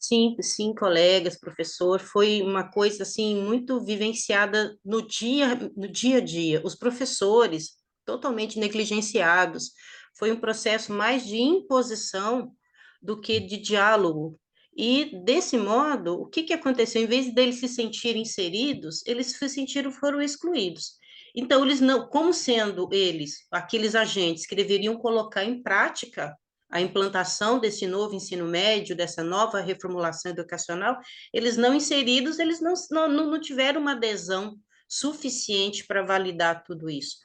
Sim, sim, colegas, professor, foi uma coisa assim muito vivenciada no dia a dia. Os professores totalmente negligenciados. Foi um processo mais de imposição do que de diálogo. E desse modo, o que que aconteceu? Em vez deles se sentirem inseridos, eles se sentiram foram excluídos. Então, eles não, como sendo eles aqueles agentes que deveriam colocar em prática a implantação desse novo ensino médio, dessa nova reformulação educacional, eles não inseridos, eles não tiveram uma adesão suficiente para validar tudo isso.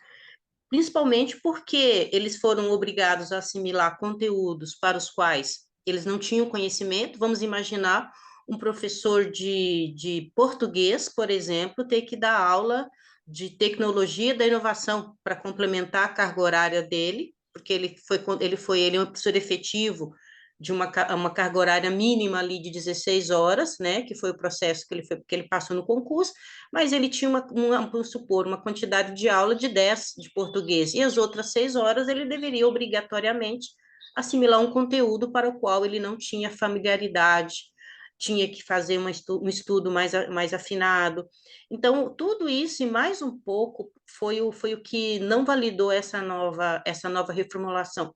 Principalmente porque eles foram obrigados a assimilar conteúdos para os quais eles não tinham conhecimento. Vamos imaginar um professor de português, por exemplo, ter que dar aula de tecnologia da inovação para complementar a carga horária dele, porque ele é um professor efetivo de uma carga horária mínima ali de 16 horas, né, que foi o processo que ele passou no concurso, mas ele tinha vamos supor, uma quantidade de aula de 10 de português, e as outras 6 horas ele deveria obrigatoriamente assimilar um conteúdo para o qual ele não tinha familiaridade, tinha que fazer um estudo mais afinado. Então, tudo isso e mais um pouco foi o que não validou essa nova reformulação.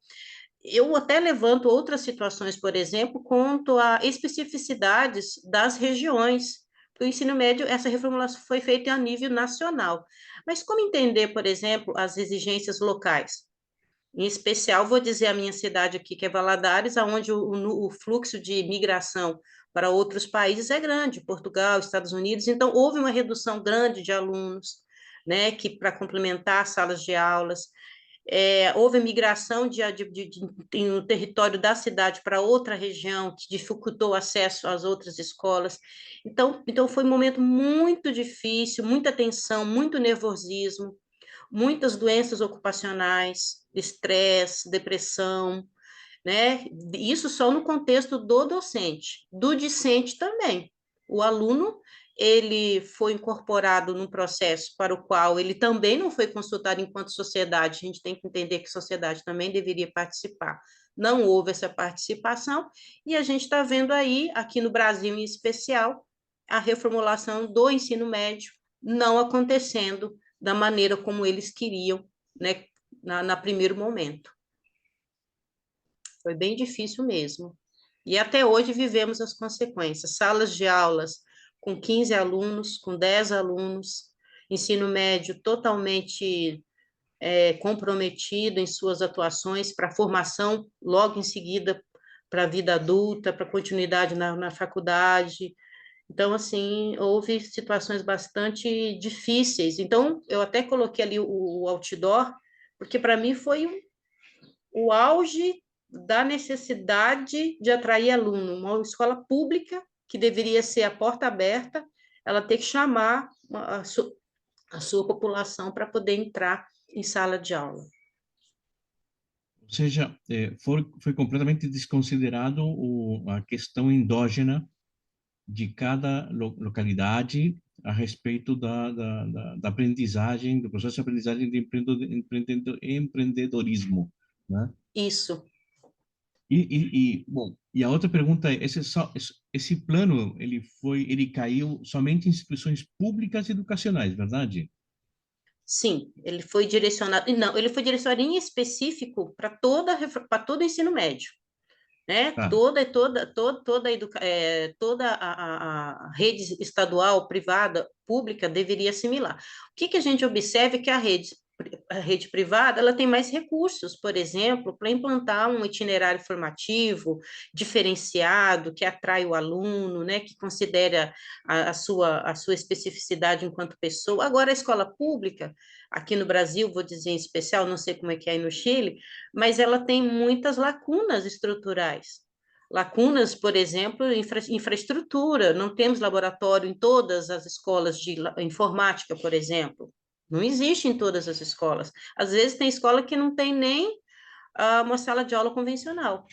Eu até levanto outras situações, por exemplo, quanto a especificidades das regiões. O ensino médio, essa reformulação foi feita a nível nacional. Mas como entender, por exemplo, as exigências locais? Em especial, vou dizer a minha cidade aqui, que é Valadares, onde o fluxo de migração para outros países é grande, Portugal, Estados Unidos, então houve uma redução grande de alunos, né, que para complementar salas de aulas, houve migração no território da cidade para outra região, que dificultou o acesso às outras escolas. Então foi um momento muito difícil, muita tensão, muito nervosismo, muitas doenças ocupacionais, estresse, depressão, né? Isso só no contexto do docente, do discente também. O aluno, ele foi incorporado num processo para o qual ele também não foi consultado enquanto sociedade, a gente tem que entender que a sociedade também deveria participar. Não houve essa participação, e a gente está vendo aí, aqui no Brasil em especial, a reformulação do ensino médio não acontecendo da maneira como eles queriam, né, na primeiro momento. Foi bem difícil mesmo. E até hoje vivemos as consequências. Salas de aulas com 15 alunos, com 10 alunos, ensino médio totalmente comprometido em suas atuações para a formação, logo em seguida para a vida adulta, para a continuidade na faculdade. Então, assim, houve situações bastante difíceis. Então, eu até coloquei ali o outdoor, porque para mim foi o auge da necessidade de atrair aluno. Uma escola pública, que deveria ser a porta aberta, ela tem que chamar a sua população para poder entrar em sala de aula. Ou seja, foi completamente desconsiderado a questão endógena de cada localidade a respeito da aprendizagem, do processo de aprendizagem de empreendedorismo, né? Isso. Bom, e a outra pergunta é, esse plano, ele caiu somente em instituições públicas e educacionais, verdade? Sim, ele foi direcionado, não, ele foi direcionado em específico para todo o ensino médio, né? Tá. Toda a rede estadual, privada, pública deveria assimilar. O que a gente observa é que a rede privada ela tem mais recursos, por exemplo, para implantar um itinerário formativo diferenciado, que atrai o aluno, né? Que considera a sua especificidade enquanto pessoa. Agora, a escola pública, aqui no Brasil, vou dizer em especial, não sei como é que é aí no Chile, mas ela tem muitas lacunas estruturais. Lacunas, por exemplo, infraestrutura. Não temos laboratório em todas as escolas de informática, por exemplo. Não existe em todas as escolas. Às vezes tem escola que não tem nem uma sala de aula convencional.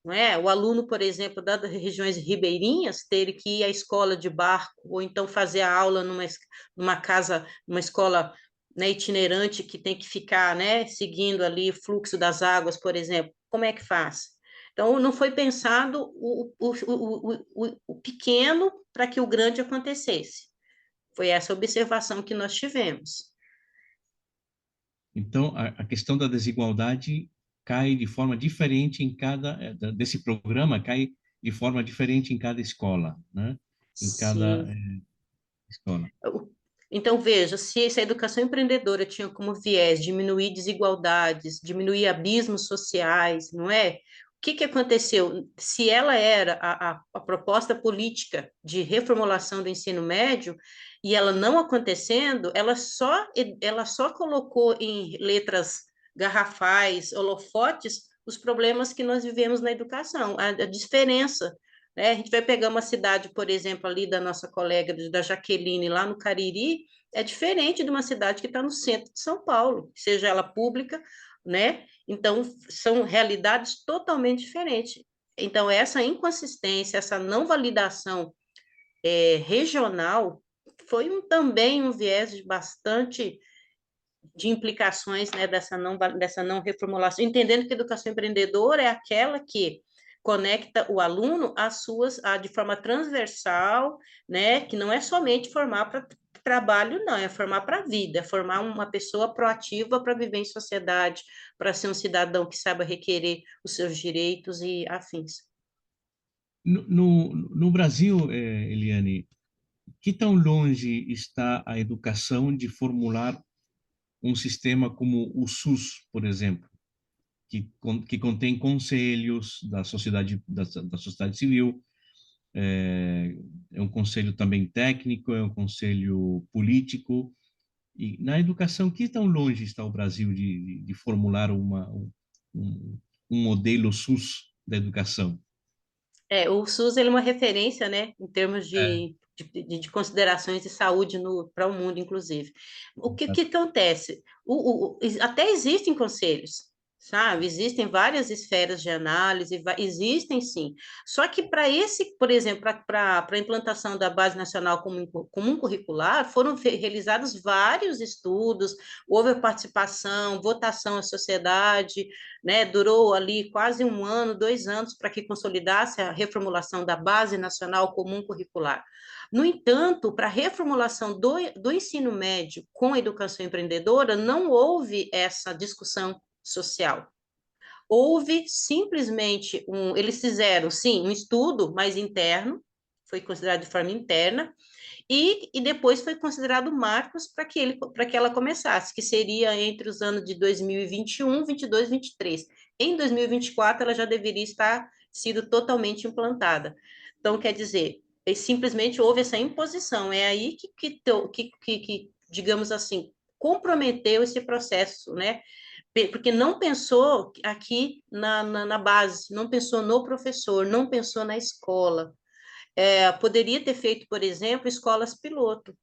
Não é? O aluno, por exemplo, das regiões ribeirinhas, ter que ir à escola de barco, ou então fazer a aula numa casa, numa escola, né, itinerante que tem que ficar, né, seguindo ali o fluxo das águas, por exemplo. Como é que faz? Então, não foi pensado o pequeno para que o grande acontecesse. Foi essa observação que nós tivemos. Então, a questão da desigualdade cai de forma diferente desse programa, cai de forma diferente em cada escola, né? Em cada Sim. escola. Então, veja, se essa educação empreendedora tinha como viés diminuir desigualdades, diminuir abismos sociais, não é? O que aconteceu? Se ela era a proposta política de reformulação do ensino médio, e ela não acontecendo, ela só colocou em letras garrafais, holofotes, os problemas que nós vivemos na educação, a diferença, né? A gente vai pegar uma cidade, por exemplo, ali da nossa colega, da Jaqueline, lá no Cariri, é diferente de uma cidade que está no centro de São Paulo, seja ela pública, né? Então, são realidades totalmente diferentes. Então, essa inconsistência, essa não validação regional, foi também um viés bastante de implicações, né, dessa não reformulação, entendendo que a educação empreendedora é aquela que conecta o aluno de forma transversal, né, que não é somente formar para trabalho, não, é formar para a vida, é formar uma pessoa proativa para viver em sociedade, para ser um cidadão que saiba requerer os seus direitos e afins. No Brasil, Eliane, que tão longe está a educação de formular um sistema como o SUS, por exemplo, que contém conselhos da sociedade civil, é um conselho também técnico, é um conselho político. E na educação, que tão longe está o Brasil de formular um modelo SUS da educação? O SUS ele é uma referência, né, em termos É, de considerações de saúde para o mundo, inclusive. O que acontece? Até existem conselhos, sabe? Existem várias esferas de análise, existem sim. Só que para esse, por exemplo, para a implantação da Base Nacional Comum Curricular, foram realizados vários estudos, houve a participação, votação à sociedade, né? Durou ali quase 1 ano, 2 anos, para que consolidasse a reformulação da Base Nacional Comum Curricular. No entanto, para a reformulação do ensino médio com a educação empreendedora, não houve essa discussão social. Houve simplesmente eles fizeram, sim, um estudo mais interno, foi considerado de forma interna, e depois foi considerado marcos para que ela começasse, que seria entre os anos de 2021, 22, 23. Em 2024, ela já deveria estar sido totalmente implantada. Então, quer dizer, simplesmente houve essa imposição, é aí que digamos assim, comprometeu esse processo, né? Porque não pensou aqui na base, não pensou no professor, não pensou na escola. Poderia ter feito, por exemplo, escolas piloto,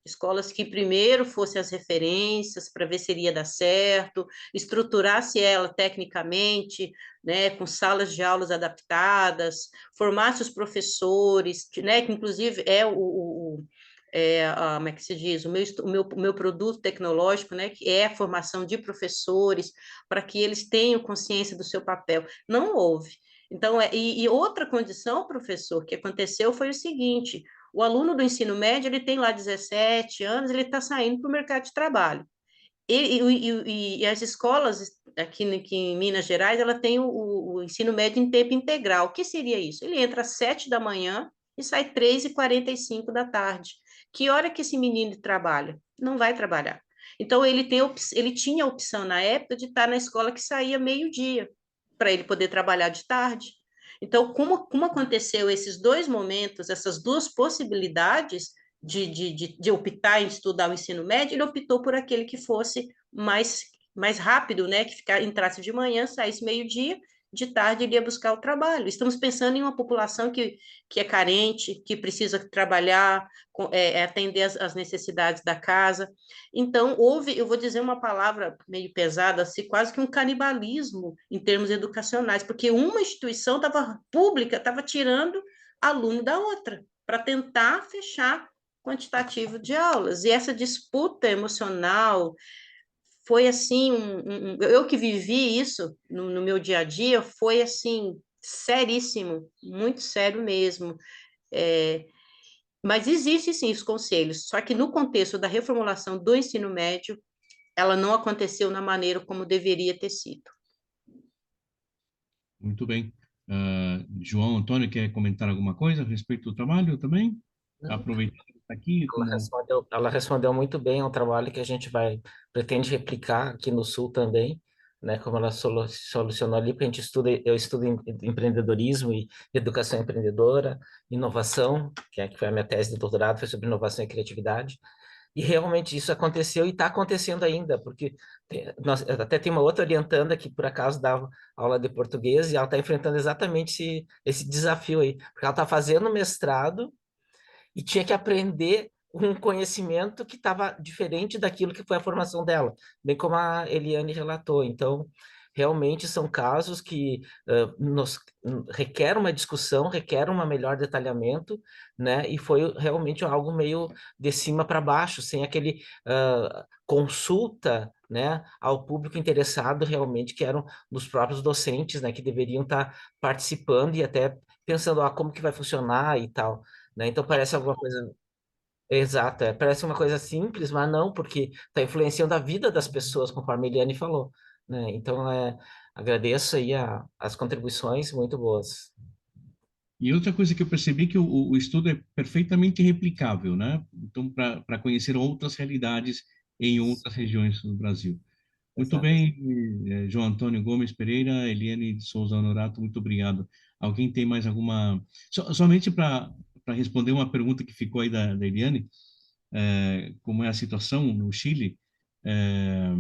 escolas que primeiro fossem as referências para ver se iria dar certo, estruturasse ela tecnicamente, né, com salas de aulas adaptadas, formasse os professores, né, que inclusive é como é que se diz, o meu produto tecnológico, né, que é a formação de professores, para que eles tenham consciência do seu papel. Não houve. Então, e outra condição, professor, que aconteceu foi o seguinte: o aluno do ensino médio, ele tem lá 17 anos, ele está saindo para o mercado de trabalho. E as escolas aqui em Minas Gerais, ela tem o ensino médio em tempo integral. O que seria isso? Ele entra às 7 da manhã e sai 3h45 da tarde. Que hora que esse menino trabalha? Não vai trabalhar. Então, ele tinha a opção na época de estar na escola que saía meio-dia, para ele poder trabalhar de tarde. Então, como aconteceu esses dois momentos, essas duas possibilidades, de optar em estudar o ensino médio, ele optou por aquele que fosse mais rápido, né? Que entrasse de manhã, saísse meio-dia, de tarde ele ia buscar o trabalho. Estamos pensando em uma população que é carente, que precisa trabalhar, atender as necessidades da casa. Então, eu vou dizer uma palavra meio pesada, assim, quase que um canibalismo em termos educacionais, porque uma instituição pública estava tirando aluno da outra, para tentar fechar quantitativo de aulas. E essa disputa emocional foi assim, eu que vivi isso no meu dia a dia, foi assim, seríssimo, muito sério mesmo. Mas existem sim os conselhos, só que no contexto da reformulação do ensino médio, ela não aconteceu na maneira como deveria ter sido. Muito bem. João Antônio, quer comentar alguma coisa a respeito do trabalho também? Não, Aproveitando que está aqui, como... ela respondeu muito bem. É um trabalho que a gente pretende replicar aqui no Sul também, né? Como ela solucionou ali, porque eu estudo empreendedorismo e educação empreendedora, inovação, que foi a minha tese de doutorado, foi sobre inovação e criatividade. E realmente isso aconteceu e está acontecendo ainda, porque nós até tem uma outra orientanda que por acaso dava aula de português e ela está enfrentando exatamente esse desafio aí, porque ela está fazendo mestrado e tinha que aprender um conhecimento que estava diferente daquilo que foi a formação dela, bem como a Eliane relatou. Então, realmente são casos que requer uma discussão, requer um melhor detalhamento, né? E foi realmente algo meio de cima para baixo, sem aquele consulta, né, ao público interessado realmente, que eram dos próprios docentes, né, que deveriam estar participando e até pensando, como que vai funcionar e tal, né? Então parece alguma coisa. Exato, parece uma coisa simples, mas não, porque está influenciando a vida das pessoas, conforme a Eliane falou, né? Então, agradeço aí as contribuições muito boas. E outra coisa que eu percebi que o estudo é perfeitamente replicável, né? Então, para conhecer outras realidades em outras regiões do Brasil. Muito Exato. bem, João Antônio Gomes Pereira, Eliane de Souza Honorato, muito obrigado. Alguém tem mais alguma... somente para responder uma pergunta que ficou aí da Eliane, como é a situação no Chile, é,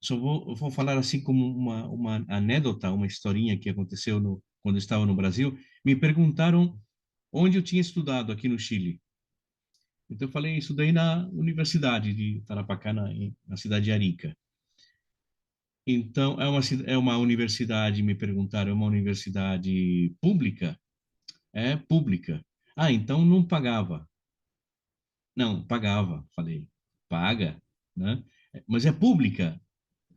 vou falar assim como uma anedota, uma historinha que aconteceu quando eu estava no Brasil. Me perguntaram onde eu tinha estudado aqui no Chile. Então eu falei, estudei na Universidade de Tarapacá, na cidade de Arica. Então, é uma universidade, me perguntaram, é uma universidade pública? É pública. Ah, então não pagava. Não, pagava, falei. Paga, né? Mas é pública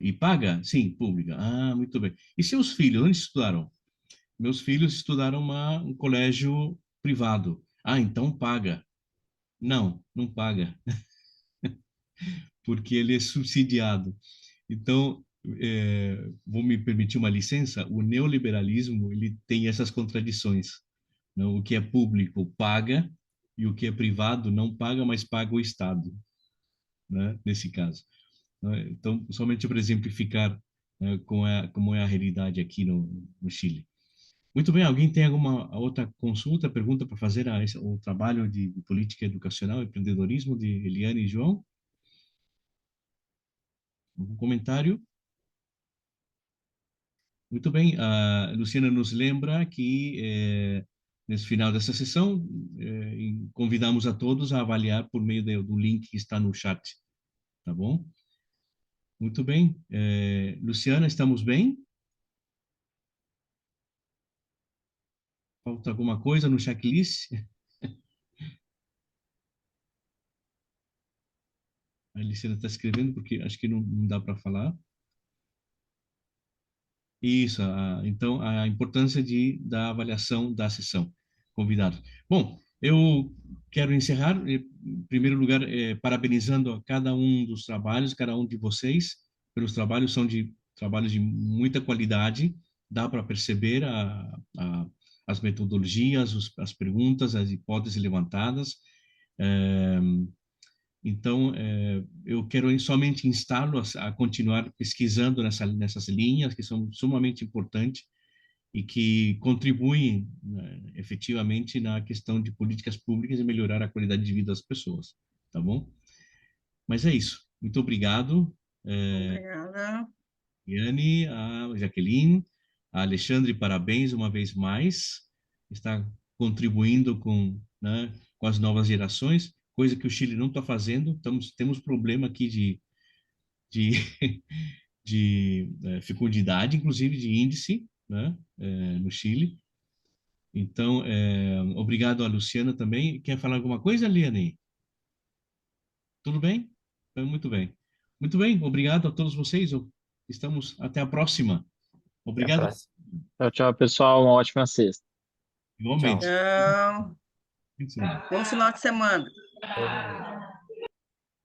e paga? Sim, pública. Ah, muito bem. E seus filhos, onde estudaram? Meus filhos estudaram um colégio privado. Ah, então paga. Não, não paga, porque ele é subsidiado. Então, vou me permitir uma licença, o neoliberalismo, ele tem essas contradições, né? O que é público paga e o que é privado não paga, mas paga o Estado, né? Nesse caso, né? Então, somente para exemplificar, né, como é a realidade aqui no Chile. Muito bem, alguém tem alguma outra consulta, pergunta para fazer o trabalho de política educacional e empreendedorismo de Eliane e João? Algum comentário? Muito bem, a Luciana nos lembra que nesse final dessa sessão convidamos a todos a avaliar por meio do link que está no chat, tá bom? Muito bem, Luciana, estamos bem? Falta alguma coisa no checklist? A Luciana está escrevendo porque acho que não dá para falar. Isso, então a importância da avaliação da sessão, convidados. Bom, eu quero encerrar, em primeiro lugar, parabenizando a cada um dos trabalhos, cada um de vocês, pelos trabalhos, são trabalhos de muita qualidade, dá para perceber as metodologias, as perguntas, as hipóteses levantadas. eh, então, eu quero somente instá-lo a continuar pesquisando nessas linhas que são sumamente importantes e que contribuem, né, efetivamente na questão de políticas públicas e melhorar a qualidade de vida das pessoas, tá bom? Mas é isso. Muito obrigado, Obrigada. Yane, a Jaqueline, a Alexandre, parabéns uma vez mais. Está contribuindo né, com as novas gerações, coisa que o Chile não está fazendo. Temos problema aqui de, de fecundidade, inclusive de índice, né, no Chile. Então, obrigado a Luciana também. Quer falar alguma coisa, Liane? Tudo bem? Muito bem. Muito bem, obrigado a todos vocês. Estamos até a próxima. Até a Obrigado, próxima. Tchau, tchau, pessoal. Uma ótima sexta. igualmente. Tchau. Tchau. Fim de semana. Bom final de semana. Todo mundo.